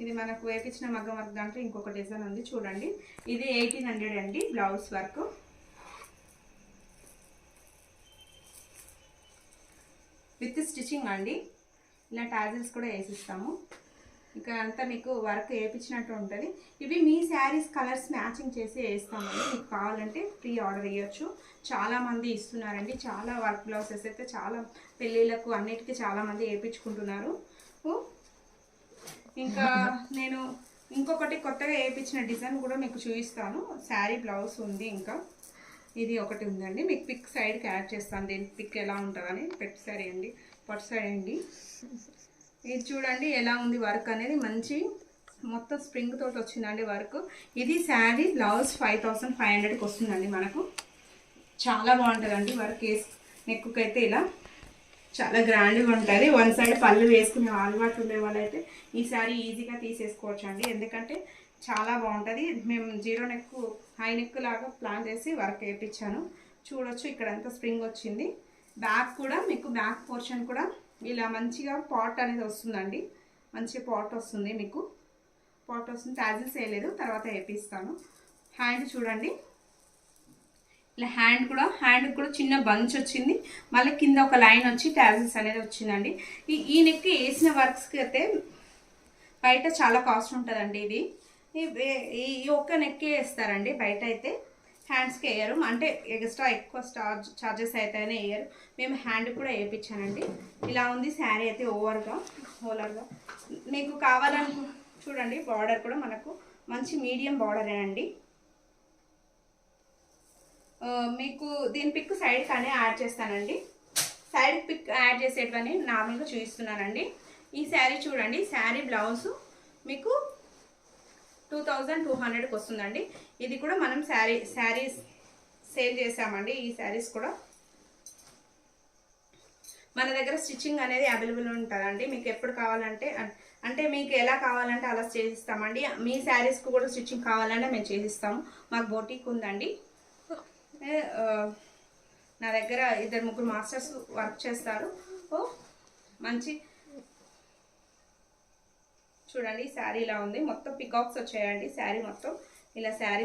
ఇది మనకు వేపించిన మగ్గం వర్క్ దాంట్లో ఇంకొక డిజైన్ ఉంది చూడండి. ఇది 1800 అండి బ్లౌజ్ వర్క్. విత్ స్టిచ్చింగ్ అండి. ఇలా టాజిల్స్ కూడా వేసిస్తాము. ఇక్కడ అంతా మీకు వర్క్ వేయించినట్టు ఉంటుంది. ఇవి మీ శారీస్ కలర్స్ మ్యాచింగ్ చేసి వేస్తామండి. మీకు కావాలంటే ప్రీ ఆర్డర్ ఇవ్వచ్చు. చాలామంది ఇస్తున్నారండి. చాలా వర్క్ బ్లౌజెస్ అయితే చాలా పెళ్ళిళ్ళకు అన్నిటికీ చాలామంది వేయించుకుంటున్నారు. ఇంకా నేను ఇంకొకటి కొత్తగా వేయించిన డిజైన్ కూడా మీకు చూపిస్తాను. శారీ బ్లౌజ్ ఉంది, ఇంకా ఇది ఒకటి ఉందండి. మీకు పిక్ సైడ్కి యాడ్ చేస్తాను. దీని పిక్ ఎలా ఉంటుందని. పెట్ శారీ అండి, పట్టు శారీ అండి. ఇది చూడండి ఎలా ఉంది వర్క్ అనేది. మంచి మొత్తం స్ప్రింగ్ తోటి వచ్చిందండి వర్క్. ఇది శారీ బ్లౌజ్ 5500కి వస్తుందండి మనకు. చాలా బాగుంటుందండి వర్క్. నెక్కుకి అయితే ఇలా చాలా గ్రాండ్గా ఉంటుంది. వన్ సైడ్ పళ్ళు వేసుకునే అలవాటు ఉండే వాళ్ళైతే ఈ శారీ ఈజీగా తీసేసుకోవచ్చు అండి, ఎందుకంటే చాలా బాగుంటుంది. మేము జీరో నెక్ హై నెక్ లాగా ప్లాన్ చేసి వర్క్ వేయించాను. చూడొచ్చు ఇక్కడంతా స్ప్రింగ్ వచ్చింది. బ్యాక్ కూడా మీకు బ్యాక్ పోర్షన్ కూడా ఇలా మంచిగా పాట్ అనేది వస్తుందండి. మంచి పాట్ వస్తుంది, మీకు పాట్ వస్తుంది. టాజిల్స్ వేయలేదు, తర్వాత వేపిస్తాను. హ్యాండ్ చూడండి, ఇలా హ్యాండ్ కూడా చిన్న బంచ్ వచ్చింది. మళ్ళీ కింద ఒక లైన్ వచ్చి టాజిల్స్ అనేది వచ్చిందండి. ఈ నెక్ వేసిన వర్క్స్కి అయితే బయట చాలా కాస్ట్ ఉంటుందండి. ఈ ఒక్క నెక్కే వేస్తారండి బయట అయితే, హ్యాండ్స్కి వేయరు. అంటే ఎక్స్ట్రా ఎక్కువ చార్జెస్ అయితేనే వేయరు. మేము హ్యాండ్ కూడా వేయించానండి. ఇలా ఉంది శారీ అయితే ఓవర్గా మీకు కావాలని చూడండి. బార్డర్ కూడా మనకు మంచి మీడియం బార్డరేనండి. మీకు దీని పిక్ సైడ్ కానీ యాడ్ చేస్తానండి. సైడ్ పిక్ యాడ్ చేసేటివని నార్మల్గా చూపిస్తున్నానండి. ఈ శారీ చూడండి, శారీ బ్లౌజు మీకు 2200కి వస్తుందండి. ఇది కూడా మనం శారీస్ సేల్ చేసామండి. ఈ శారీస్ కూడా మన దగ్గర స్టిచ్చింగ్ అనేది అవైలబుల్ ఉంటుందండి. మీకు ఎప్పుడు కావాలంటే అంటే మీకు ఎలా కావాలంటే అలా చేసిస్తామండి. మీ శారీస్కి కూడా స్టిచ్చింగ్ కావాలంటే మేము చేసిస్తాము. మాకు బొటీక్ ఉందండి. నా దగ్గర 2-3 మాస్టర్స్ వర్క్ చేస్తారు. మంచి చూడండి శారీ ఇలా ఉంది. మొత్తం పికాక్స్ వచ్చాయండి. శారీ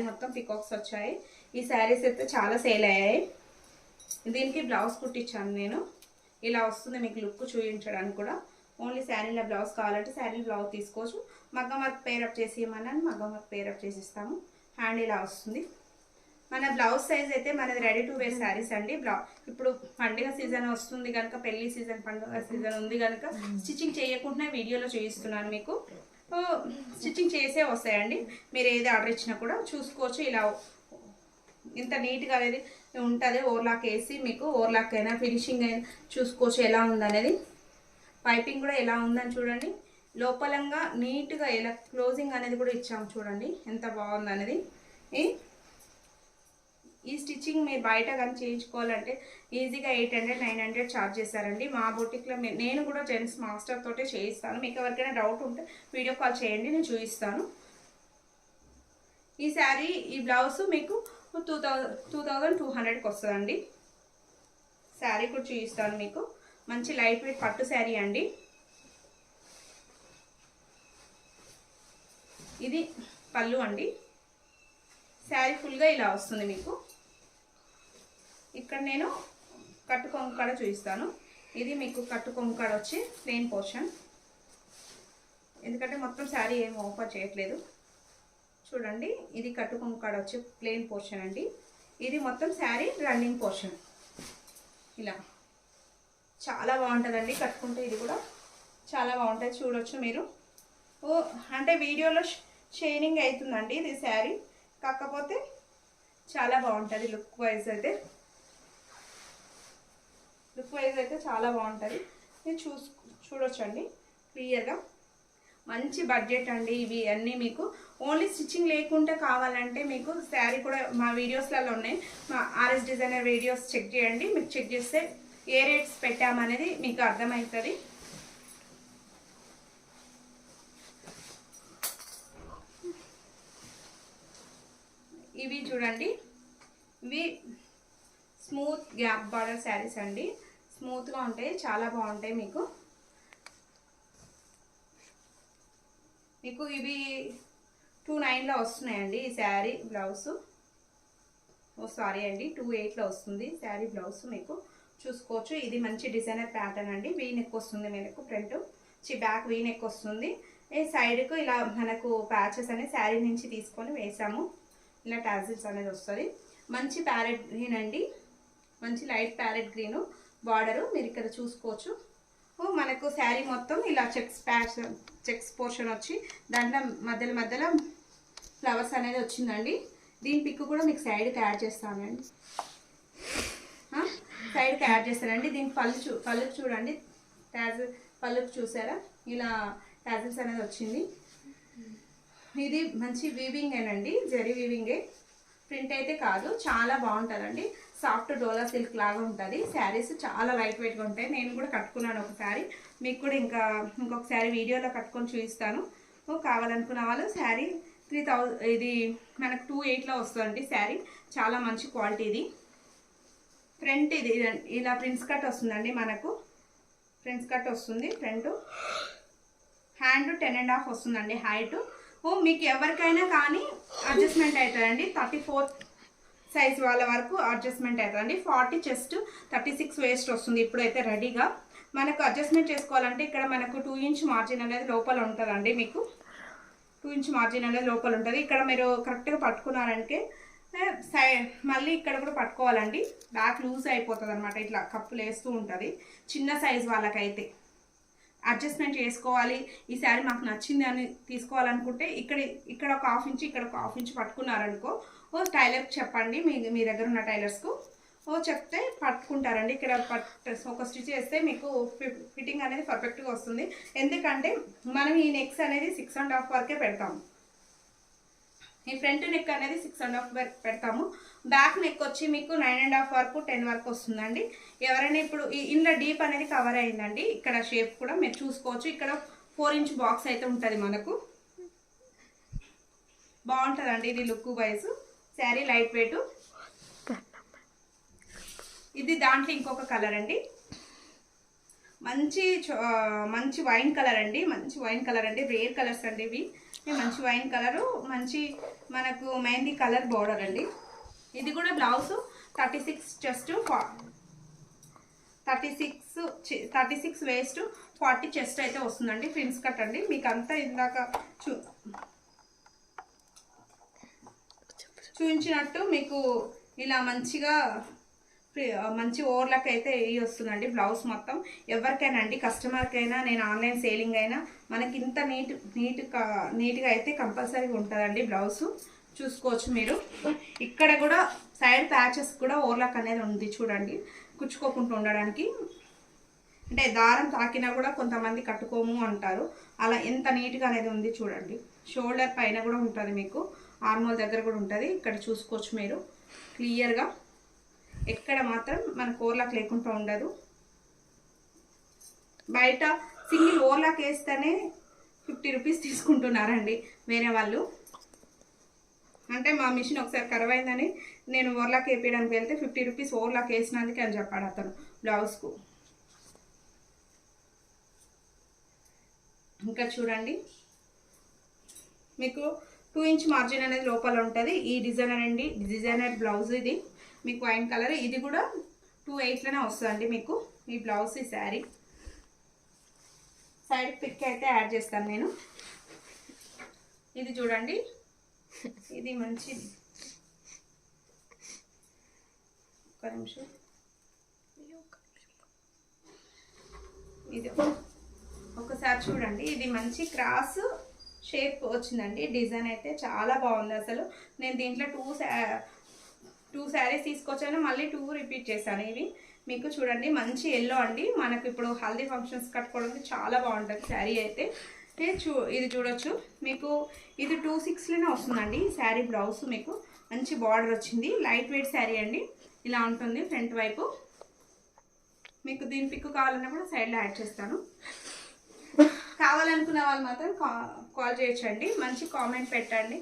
మొత్తం పికాక్స్ వచ్చాయి. ఈ శారీస్ అయితే చాలా సేల్ అయ్యాయి. దీనికి బ్లౌజ్ కుట్టించాను నేను. ఇలా వస్తుంది మీకు లుక్ చూపించడానికి కూడా. ఓన్లీ శారీలో బ్లౌజ్ కావాలంటే శారీ బ్లౌజ్ తీసుకోవచ్చు. మగ్గం వర్క్ పేరప్ చేసి ఇవ్వమని మగ్గం వర్క్ పేరప్ చేసి ఇస్తాము. హ్యాండ్ ఇలా వస్తుంది. మన బ్లౌజ్ సైజ్ అయితే మనది రెడీ టు వేర్ శారీస్ అండి. ఇప్పుడు పండుగ సీజన్ వస్తుంది కనుక, పెళ్లి సీజన్ పండుగ సీజన్ ఉంది కనుక స్టిచ్చింగ్ చేయకుండా వీడియోలో చూపిస్తున్నాను మీకు. స్టిచ్చింగ్ చేసే వస్తాయండి. మీరు ఏది ఆర్డర్ ఇచ్చినా కూడా చూసుకోవచ్చు. ఇలా ఇంత నీట్గా అనేది ఉంటుంది. ఓవర్లాక్ వేసి మీకు ఓవర్లాక్ అయినా ఫినిషింగ్ అయినా చూసుకోవచ్చు ఎలా ఉందనేది. పైపింగ్ కూడా ఎలా ఉందని చూడండి. లోపలంగా నీట్గా ఎలా క్లోజింగ్ అనేది కూడా ఇచ్చాము చూడండి ఎంత బాగుందనేది. ఈ స్టిచ్చింగ్ మీరు బయట కానీ చేయించుకోవాలంటే ఈజీగా 800-900 ఛార్జ్ చేస్తారండి. మా బొటిక్లో నేను కూడా జెంట్స్ మాస్టర్ తోటే చేయిస్తాను. మీకు ఎవరికైనా డౌట్ ఉంటే వీడియో కాల్ చేయండి, నేను చూపిస్తాను. ఈ శారీ ఈ బ్లౌజ్ మీకు 2200కి వస్తుందండి. శారీ కూడా చూపిస్తాను మీకు. మంచి లైట్ వెయిట్ పట్టు శారీ అండి. ఇది పళ్ళు అండి. శారీ ఫుల్గా ఇలా వస్తుంది మీకు. ఇక్కడ నేను కట్టు కొంగు కాడ చూపిస్తాను. ఇది మీకు కట్టు కొంగు కాడ వచ్చి ప్లెయిన్ పోర్షన్, ఎందుకంటే మొత్తం శారీ ఏం ఓపెన్ చేయట్లేదు. చూడండి ఇది కట్టు కొంగు కాడ వచ్చే ప్లెయిన్ పోర్షన్ అండి. ఇది మొత్తం శారీ రన్నింగ్ పోర్షన్. ఇలా చాలా బాగుంటుందండి కట్టుకుంటే. ఇది కూడా చాలా బాగుంటుంది, చూడొచ్చు మీరు. అంటే వీడియోలో షైనింగ్ అవుతుందండి ఇది శారీ. కాకపోతే చాలా బాగుంటుంది లుక్ వైజ్ అయితే. చాలా బాగుంటుంది. మీరు చూడొచ్చండి క్లియర్గా. మంచి బడ్జెట్ అండి ఇవి అన్నీ. మీకు ఓన్లీ స్టిచ్చింగ్ లేకుంటే కావాలంటే మీకు శారీ కూడా మా వీడియోస్లలో ఉన్నాయి. మా ఆర్ఎస్ డిజైనర్ వీడియోస్ చెక్ చేయండి. మీకు చెక్ చేస్తే ఏ రేట్స్ పెట్టామనేది మీకు అర్థమవుతుంది. ఇవి చూడండి, ఇవి స్మూత్ గ్యాప్ బార్డర్ శారీస్ అండి. స్మూత్గా ఉంటాయి, చాలా బాగుంటాయి. మీకు ఇవి 29లో వస్తున్నాయండి ఈ శారీ బ్లౌజ్. సారీ అండి 28లో వస్తుంది శారీ బ్లౌజ్. మీకు చూసుకోవచ్చు. ఇది మంచి డిజైనర్ ప్యాటర్న్ అండి. వీ నెక్ వస్తుంది మనకు, ఫ్రంట్ బ్యాక్ వీ నెక్ వస్తుంది. సైడ్కు ఇలా మనకు ప్యాచెస్ అనేది శారీ నుంచి తీసుకొని వేసాము. ఇలా టాజిల్స్ అనేది వస్తుంది. మంచి ప్యారెట్ గ్రీన్ అండి, మంచి లైట్ ప్యారెట్ గ్రీను బార్డరు. మీరు ఇక్కడ చూసుకోవచ్చు. మనకు శారీ మొత్తం ఇలా చెక్స్ పోర్షన్ వచ్చి దాంట్లో మధ్యలో ఫ్లవర్స్ అనేది వచ్చిందండి. దీని పిక్ కూడా మీకు సైడ్కి యాడ్ చేస్తానండి. సైడ్కి యాడ్ చేస్తానండి. దీని పళ్ళు చూడండి, పళ్ళుకు చూసారా ఇలా టాజిల్స్ అనేది వచ్చింది. ఇది మంచి వీవింగేనండి, జరీ వీవింగే, ప్రింట్ అయితే కాదు. చాలా బాగుంటుందండి. సాఫ్ట్ డోలా సిల్క్ లాగా ఉంటుంది. శారీస్ చాలా లైట్ వెయిట్గా ఉంటాయి. నేను కూడా కట్టుకున్నాను ఒకసారి. మీకు కూడా ఇంకొకసారి వీడియోలో కట్టుకొని చూపిస్తాను. కావాలనుకున్న వాళ్ళు శారీ 3000, ఇది మనకు 28లో వస్తుందండి శారీ. చాలా మంచి క్వాలిటీ. ఇది ఫ్రంట్ ఇది ఇలా ప్రిన్స్ కట్ వస్తుందండి. మనకు ప్రిన్స్ కట్ వస్తుంది. ఫ్రంట్ హ్యాండ్ 10.5 వస్తుందండి హైట్. మీకు ఎవరికైనా కానీ అడ్జస్ట్మెంట్ అవుతుందండి. 34 సైజ్ వాళ్ళ వరకు అడ్జస్ట్మెంట్ అవుతుందండి. 40 చెస్ట్, 36 వేస్ట్ వస్తుంది ఇప్పుడైతే రెడీగా. మనకు అడ్జస్ట్మెంట్ చేసుకోవాలంటే ఇక్కడ మనకు 2 ఇంచ్ మార్జిన్ అనేది లోపల ఉంటుందండి. మీకు 2 ఇంచ్ మార్జిన్ అనేది లోపల ఉంటుంది. ఇక్కడ మీరు కరెక్ట్గా పట్టుకున్నారంటే మళ్ళీ ఇక్కడ కూడా పట్టుకోవాలండి. బ్యాక్ లూజ్ అయిపోతుంది అనమాట. ఇట్లా కప్పులు వేస్తూ ఉంటుంది. చిన్న సైజ్ వాళ్ళకైతే అడ్జస్ట్మెంట్ చేసుకోవాలి. ఈ శారీ మాకు నచ్చింది అని తీసుకోవాలనుకుంటే ఇక్కడ ఒక హాఫ్ ఇంచ్, ఇక్కడ ఒక హాఫ్ ఇంచ్ పట్టుకున్నారనుకో, టైలర్కి చెప్పండి. మీ దగ్గర ఉన్న టైలర్స్కు చెప్తే పట్టుకుంటారండి. ఇక్కడ ఒక స్టిచ్ చేస్తే మీకు ఫిట్టింగ్ అనేది పర్ఫెక్ట్గా వస్తుంది. ఎందుకంటే మనం ఈ నెక్స్ అనేది 6.5 వరకే పెడతాము. ఈ ఫ్రంట్ నెక్ అనేది 6.5 వరకు పెడతాము. బ్యాక్ నెక్ వచ్చి మీకు 9.5 వరకు 10 వరకు వస్తుందండి. ఎవరైనా ఇప్పుడు ఇందులో డీప్ అనేది కవర్ అయిందండి. ఇక్కడ షేప్ కూడా మీరు చూసుకోవచ్చు. ఇక్కడ 4 ఇంచ్ బాక్స్ అయితే ఉంటుంది మనకు. బాగుంటుందండి ఇది look wise. Sari light weight. ఇది దాంట్లో ఇంకొక కలర్ అండి, మంచి వైన్ కలర్ అండి. రేర్ కలర్స్ అండి ఇవి. మంచి వైన్ కలరు, మంచి మనకు మెహందీ కలర్ బోర్డర్ అండి. ఇది కూడా బ్లౌజ్ 36 చెస్ట్, 36 వేస్ట్, 40 చెస్ట్ అయితే వస్తుందండి. ప్రిన్స్ కట్ అండి. మీకు అంతా ఇందాక చూపించినట్టు మీకు ఇలా మంచి ఓవర్లాక్ అయితే వస్తుందండి బ్లౌజ్ మొత్తం. ఎవరికైనా అండి, కస్టమర్కైనా, నేను ఆన్లైన్ సేలింగ్ అయినా మనకి ఇంత నీట్గా అయితే కంపల్సరీగా ఉంటుందండి బ్లౌజ్. చూసుకోవచ్చు మీరు. ఇక్కడ కూడా సైడ్ ప్యాచెస్ కూడా ఓవర్లాక్ అనేది ఉంది చూడండి, కుచ్చుకోకుండా ఉండడానికి. అంటే దారం తాకినా కూడా కొంతమంది కట్టుకోము అంటారు. అలా ఎంత నీట్గా అనేది ఉంది చూడండి. షోల్డర్ పైన కూడా ఉంటుంది, మీకు ఆర్మోల్ దగ్గర కూడా ఉంటుంది. ఇక్కడ చూసుకోవచ్చు మీరు క్లియర్గా. ఎక్కడ మాత్రం మనకు ఓవర్లాక్ లేకుండా ఉండదు. బయట సింగిల్ ఓవర్లాక్ వేస్తేనే 50 రూపీస్ తీసుకుంటున్నారండి వేరే వాళ్ళు. అంటే మా మిషన్ ఒకసారి ఖరాబ్ అయిందని నేను ఓవర్లాక్ వేయడానికి వెళ్తే 50 రూపీస్ ఓవర్లాక్ వేసినందుకే అని చెప్పాడు అతను బ్లౌజ్కు. ఇంకా చూడండి, మీకు 2 ఇంచ్ మార్జిన్ అనేది లోపల ఉంటుంది. ఈ డిజైనర్ బ్లౌజ్ ఇది మీకు వైన్ కలర్. ఇది కూడా 28లోనే వస్తుందండి మీకు ఈ బ్లౌజ్. ఈ శారీ సైడ్ పిక్ అయితే యాడ్ చేస్తాను నేను. ఇది చూడండి, ఇది మంచిది. ఒక నిమిషం, ఇది ఒకసారి చూడండి. ఇది మంచి క్రాస్ షేప్ వచ్చిందండి. డిజైన్ అయితే చాలా బాగుంది అసలు. నేను దీంట్లో టూ శారీస్ తీసుకొచ్చాను, మళ్ళీ 2 రిపీట్ చేశాను. ఇవి మీకు చూడండి మంచి ఎల్లో అండి. మనకు ఇప్పుడు హల్దీ ఫంక్షన్స్ కట్టుకోవడానికి చాలా బాగుంటుంది శారీ అయితే. ఇది చూడొచ్చు మీకు. ఇది 2/6లోనే వస్తుందండి శారీ. బ్లౌజ్ మీకు మంచి బార్డర్ వచ్చింది. లైట్ వెయిట్ శారీ అండి. ఇలా ఉంటుంది ఫ్రంట్ వైపు. మీకు దీని పిక్ కావాలన్నా కూడా సైడ్లో యాడ్ చేస్తాను. కావాలనుకున్న వాళ్ళు మాత్రం కాల్ చేయొచ్చండి. మంచి కామెంట్ పెట్టండి.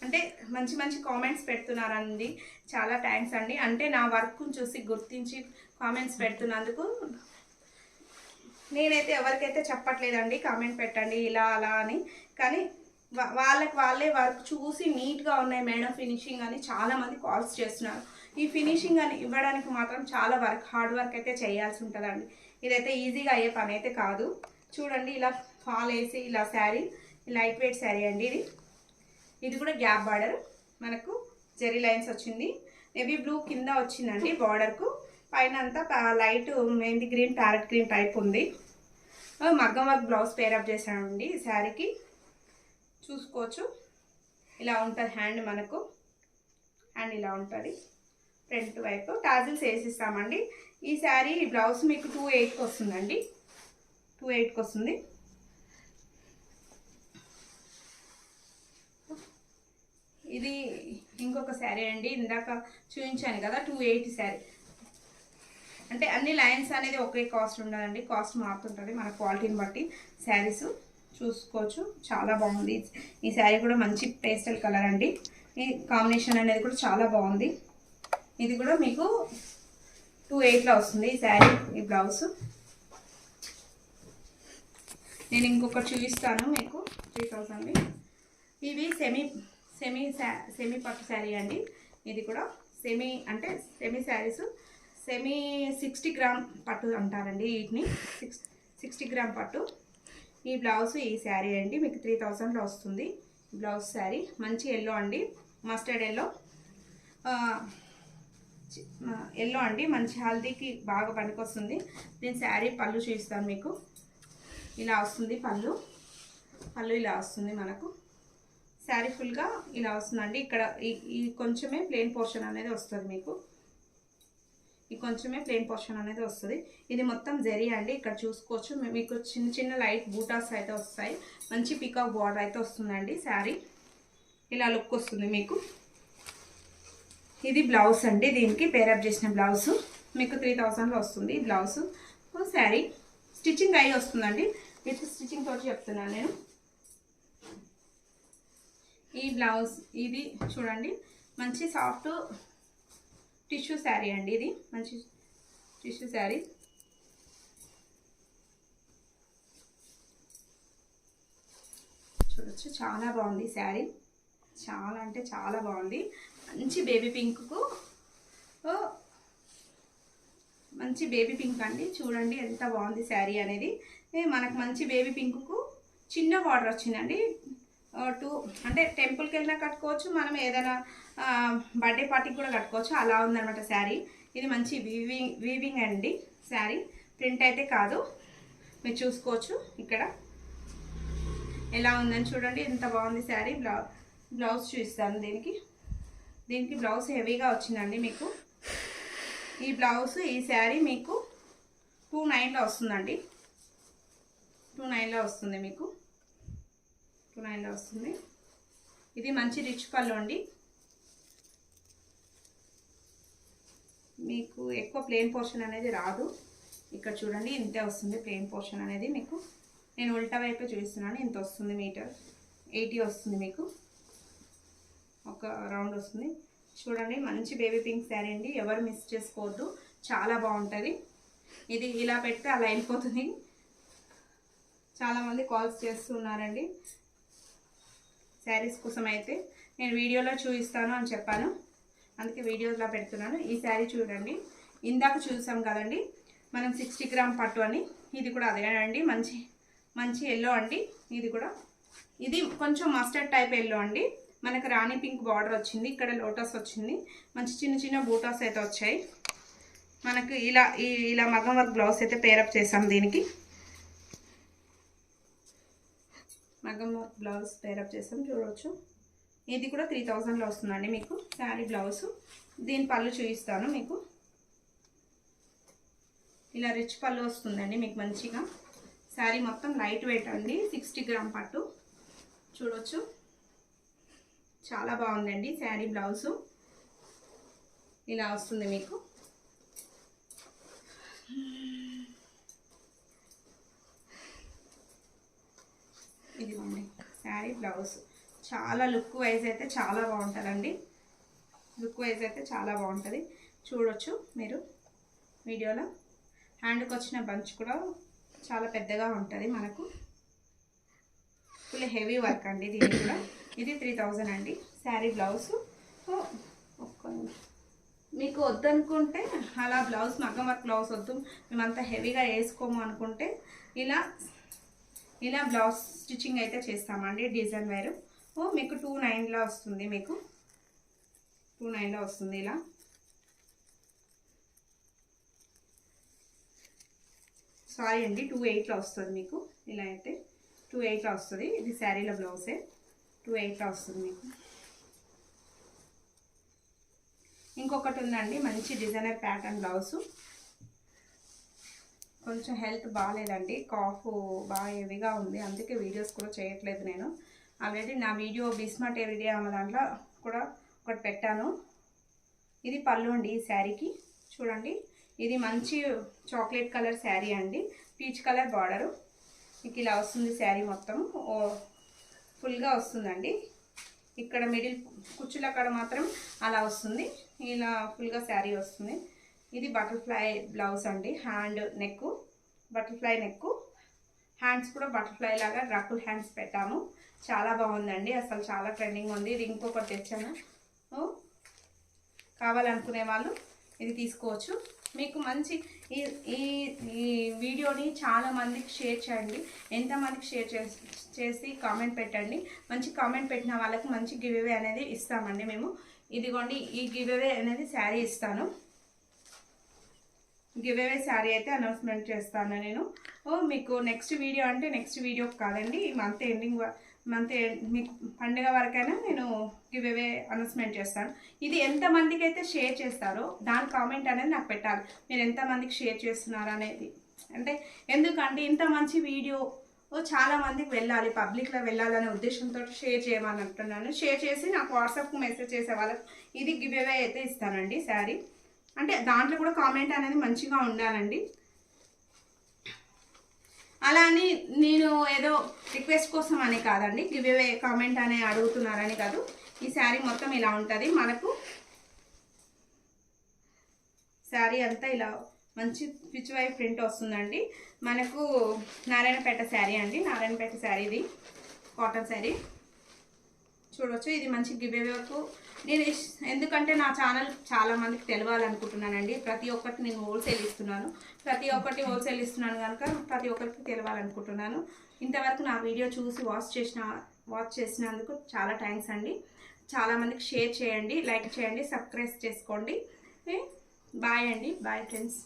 అంటే మంచి మంచి కామెంట్స్ పెడుతున్నారండి. చాలా థ్యాంక్స్ అండి. అంటే నా వర్క్ని చూసి గుర్తించి కామెంట్స్ పెడుతున్నందుకు. నేనైతే ఎవరికైతే చెప్పట్లేదండి కామెంట్ పెట్టండి ఇలా అలా అని. కానీ వాళ్ళే వర్క్ చూసి నీట్గా ఉన్నాయి మేడం ఫినిషింగ్ అని చాలామంది కాల్స్ చేస్తున్నారు. ఈ ఫినిషింగ్ అని ఇవ్వడానికి మాత్రం చాలా హార్డ్ వర్క్ అయితే చేయాల్సి ఉంటుందండి. ఇదైతే ఈజీగా అయ్యే పని అయితే కాదు. చూడండి ఇలా ఫాల్ వేసి ఇలా శారీ లైట్ వెయిట్ శారీ అండి. ఇది కూడా గ్యాప్ బార్డర్, మనకు జెరీ లైన్స్ వచ్చింది. నేవీ బ్లూ కింద వచ్చిందండి బార్డర్కు. పైన అంతా light mehndi green parrot green type ఉంది. మగ్గం వర్క్ బ్లౌజ్ పేరప్ చేశానండి ఈ శారీకి. చూసుకోవచ్చు ఇలా ఉంటుంది హ్యాండ్. మనకు హ్యాండ్ ఇలా ఉంటుంది. ఫ్రంట్ వైపు టాజిల్స్ వేసిస్తామండి. ఈ శారీ బ్లౌజ్ మీకు 2/8కి వస్తుందండి. 2/8కి వస్తుంది. ఇది ఇంకొక శారీ అండి. ఇందాక చూపించాను కదా 280 శారీ. అంటే అన్ని లైన్స్ అనేది ఒకే కాస్ట్ ఉండదండి. కాస్ట్ మారుతుంటుంది మన క్వాలిటీని బట్టి. శారీస్ చూసుకోవచ్చు చాలా బాగుంది. ఈ శారీ కూడా మంచి పేస్టల్ కలర్ అండి. ఈ కాంబినేషన్ అనేది కూడా చాలా బాగుంది. ఇది కూడా మీకు 2/8లో వస్తుంది ఈ శారీ. ఈ బ్లౌజ్ నేను ఇంకొకటి చూపిస్తాను మీకు. 3000. ఇవి సెమీ పట్టు శారీ అండి. ఇది కూడా సెమీ శారీస్. సెమీ 60 గ్రామ్ పట్టు అంటారండి వీటిని. 60 గ్రామ్ పట్టు. ఈ బ్లౌజ్ ఈ శారీ అండి మీకు 3000లో వస్తుంది. బ్లౌజ్ శారీ మంచి ఎల్లో అండి. మస్టర్డ్ ఎల్లో అండి. మంచి హల్దీకి బాగా పనికొస్తుంది. నేను శారీ పళ్ళు చూపిస్తాను మీకు. ఇలా వస్తుంది పళ్ళు ఇలా వస్తుంది మనకు. శారీ ఫుల్గా ఇలా వస్తుందండి. ఇక్కడ ఈ కొంచెమే ప్లెయిన్ పోర్షన్ అనేది వస్తుంది మీకు. ఈ కొంచెమే ప్లెయిన్ పోర్షన్ అనేది వస్తుంది. ఇది మొత్తం జరీ అండి. ఇక్కడ చూసుకోవచ్చు మీకు చిన్న చిన్న లైట్ బూటాస్ అయితే వస్తాయి. మంచి పికాక్ బార్డర్ అయితే వస్తుందండి. శారీ ఇలా లుక్ వస్తుంది మీకు. ఇది బ్లౌజ్ అండి. దీనికి పేరప్ చేసిన బ్లౌజ్ మీకు 3000లో వస్తుంది. బ్లౌజ్ శారీ స్టిచ్చింగ్ అయ్యి వస్తుందండి. విత్ స్టిచ్చింగ్ తోటి చెప్తున్నాను నేను. ఈ బ్లౌజ్ ఇది చూడండి మంచి సాఫ్ట్ టిష్యూ శారీ అండి. ఇది మంచి టిష్యూ శారీ. చూడొచ్చు చాలా బాగుంది శారీ. చాలా అంటే చాలా బాగుంది. మంచి బేబీ పింక్కు మంచి బేబీ పింక్ అండి. చూడండి ఎంత బాగుంది శారీ అనేది. మనకు మంచి బేబీ పింక్కు చిన్న బార్డర్ వచ్చిందండి. అంటే టెంపుల్కి వెళ్ళినా కట్టుకోవచ్చు, మనం ఏదైనా బర్త్డే పార్టీకి కూడా కట్టుకోవచ్చు. అలా ఉందన్నమాట శారీ. ఇది మంచి వీవింగ్ అండి శారీ. ప్రింట్ అయితే కాదు. మీరు చూసుకోవచ్చు ఇక్కడ ఎలా ఉందని. చూడండి ఎంత బాగుంది శారీ. బ్లౌజ్ చూపిస్తాను దీనికి బ్లౌజ్ హెవీగా వచ్చిందండి మీకు. ఈ బ్లౌజ్ ఈ శారీ మీకు 29లో వస్తుందండి. 29లో వస్తుంది మీకు. 29లో వస్తుంది. ఇది మంచి రిచ్ పళ్ళు అండి. మీకు ఎక్కువ ప్లెయిన్ పోర్షన్ అనేది రాదు. ఇక్కడ చూడండి ఇంతే వస్తుంది ప్లెయిన్ పోర్షన్ అనేది మీకు. నేను ఉల్టా వైపే చూపిస్తున్నాను. ఇంత వస్తుంది. మీటర్ 80 వస్తుంది మీకు. ఒక రౌండ్ వస్తుంది. చూడండి మంచి బేబీ పింక్ శారీ అండి. ఎవరు మిస్ చేసుకోవద్దు. చాలా బాగుంటుంది. ఇది ఇలా పెడితే అలా అయిపోతుంది. చాలామంది కాల్స్ చేస్తున్నారండి శారీస్ కోసం. అయితే నేను వీడియోలో చూపిస్తాను అని చెప్పాను, అందుకే వీడియోలో పెడుతున్నాను. ఈ శారీ చూడండి. ఇందాక చూసాం కదండి మనం 60 గ్రామ్ పట్టు అని. ఇది కూడా అదేనండి. మంచి ఎల్లో అండి. ఇది కొంచెం మస్టర్డ్ టైప్ ఎల్లో అండి. మనకు రాణి పింక్ బార్డర్ వచ్చింది. ఇక్కడ లోటస్ వచ్చింది. మంచి చిన్న చిన్న బూటాస్ అయితే వచ్చాయి మనకు. ఇలా మగ్గం వర్క్ బ్లౌజ్ అయితే పేరప్ చేసాం దీనికి. మగ్గం వర్క్ బ్లౌజ్ పేరప్ చేసాం చూడవచ్చు. ఇది కూడా 3000లో వస్తుందండి మీకు శారీ బ్లౌజు. దీని పళ్ళు చూపిస్తాను మీకు. ఇలా రిచ్ పళ్ళు వస్తుందండి మీకు మంచిగా. శారీ మొత్తం లైట్ వెయిట్ అండి, 60 గ్రామ్ పట్టు చూడవచ్చు. చాలా బాగుందండి శారీ బ్లౌజు. ఇలా వస్తుంది మీకు. ఇదిగోండి శారీ బ్లౌజ్. చాలా లుక్ వైజ్ అయితే చాలా బాగుంటుందండి. లుక్ వైజ్ అయితే చాలా బాగుంటుంది చూడొచ్చు మీరు వీడియోలో. హ్యాండ్కి వచ్చిన బంచ్ కూడా చాలా పెద్దగా ఉంటుంది మనకు. ఫుల్ హెవీ వర్క్ అండి దీనికి కూడా. ఇది 3000 అండి శారీ బ్లౌజు. మీకు వద్దనుకుంటే అలా బ్లౌజ్ మగ్గం వర్క్ బ్లౌజ్ వద్దు, మేమంతా హెవీగా వేసుకోము అనుకుంటే ఇలా బ్లౌజ్ స్టిచ్చింగ్ అయితే చేస్తామండి. డిజైన్ వేరు మీకు 29లో వస్తుంది. మీకు 29లో వస్తుంది. ఇలా సారీ అండి 28లో వస్తుంది మీకు. ఇలా అయితే 28లో వస్తుంది. ఇది శారీలో బ్లౌజే 28లో వస్తుంది మీకు. ఇంకొకటి ఉందండి మంచి డిజైనర్ ప్యాటర్న్ బ్లౌజు. కొంచెం హెల్త్ బాగాలేదండి, కాఫ్ బాగా హెవీగా ఉంది, అందుకే వీడియోస్ కూడా చేయట్లేదు నేను. ఆల్రెడీ నా వీడియో బిస్మార్ట్ ఎవ్రీడే ఆమె దాంట్లో కూడా ఒకటి పెట్టాను. ఇది పళ్ళు అండి ఈ శారీకి. చూడండి ఇది మంచి చాక్లెట్ కలర్ శారీ అండి, పీచ్ కలర్ బార్డరు. మీకు ఇలా వస్తుంది శారీ మొత్తం ఫుల్గా వస్తుందండి. ఇక్కడ మిడిల్ కుచ్చుల అక్కడ మాత్రం అలా వస్తుంది. ఇలా ఫుల్గా శారీ వస్తుంది. ఇది బటర్ఫ్లై బ్లౌజ్ అండి. Hand neck butterfly neck, hands కూడా బటర్ఫ్లై లాగా రకుల్ హ్యాండ్స్ పెట్టాము. చాలా బాగుందండి, అసలు చాలా ట్రెండింగ్ ఉంది. ఇది ఇంకొకటి తెచ్చాను, కావాలనుకునే వాళ్ళు ఇది తీసుకోవచ్చు. మీకు మంచి ఈ వీడియోని చాలా మందికి షేర్ చేయండి. ఎంతమందికి షేర్ చేసి కామెంట్ పెట్టండి. మంచి కామెంట్ పెట్టిన వాళ్ళకి మంచి గివ్ అవే అనేది ఇస్తామండి మేము. ఇదిగోండి ఈ గివ్ అవే అనేది శారీ ఇస్తాను. గివ్ అవే శారీ అయితే అనౌన్స్మెంట్ చేస్తాను నేను. మీకు నెక్స్ట్ వీడియో అంటే నెక్స్ట్ వీడియో కాదండి, ఈ మంత్ ఎండింగ్ మీకు పండుగ వరకైనా నేను గివ్ అవే అనౌన్స్మెంట్ చేస్తాను. ఇది ఎంతమందికి అయితే షేర్ చేస్తారో దాని కామెంట్ అనేది నాకు పెట్టాలి. మీరు ఎంతమందికి షేర్ చేస్తున్నారు అనేది. అంటే ఎందుకంటే ఇంత మంచి వీడియో చాలా మందికి వెళ్ళాలి, పబ్లిక్లో వెళ్ళాలనే ఉద్దేశంతో షేర్ చేయమని అంటున్నాను. షేర్ చేసి నాకు వాట్సాప్కు మెసేజ్ చేసే వాళ్ళకి ఇది గివ్ అవే అయితే ఇస్తానండి శారీ. అంటే దాంట్లో కూడా కామెంట్ అనేది మంచిగా ఉండాలండి. అలా అని నేను ఏదో రిక్వెస్ట్ కోసం అని కాదండి, గివ్ అవే కామెంట్ అనే అడుగుతున్నారని కాదు. ఈ శారీ మొత్తం ఇలా ఉంటుంది మనకు. శారీ అంతా ఇలా మంచి పిచ్ వై ప్రింట్ వస్తుందండి మనకు. నారాయణపేట శారీ అండి, నారాయణపేట శారీ. ఇది కాటన్ శారీ చూడవచ్చు. ఇది మంచి గివ్ అవేకు నేను ఎందుకంటే నా ఛానల్ చాలా మందికి తెలవాలనుకుంటున్నానండి. ప్రతి ఒక్కటి నేను హోల్సేల్ ఇస్తున్నాను, ప్రతి ఒక్కటి హోల్సేల్ ఇస్తున్నాను కనుక ప్రతి ఒక్కరికి తెలవాలనుకుంటున్నాను. ఇంతవరకు నా వీడియో చూసి వాచ్ చేసినందుకు చాలా థ్యాంక్స్ అండి. చాలామందికి షేర్ చేయండి, లైక్ చేయండి, సబ్స్క్రైబ్ చేసుకోండి. బాయ్ అండి, బాయ్ ఫ్రెండ్స్.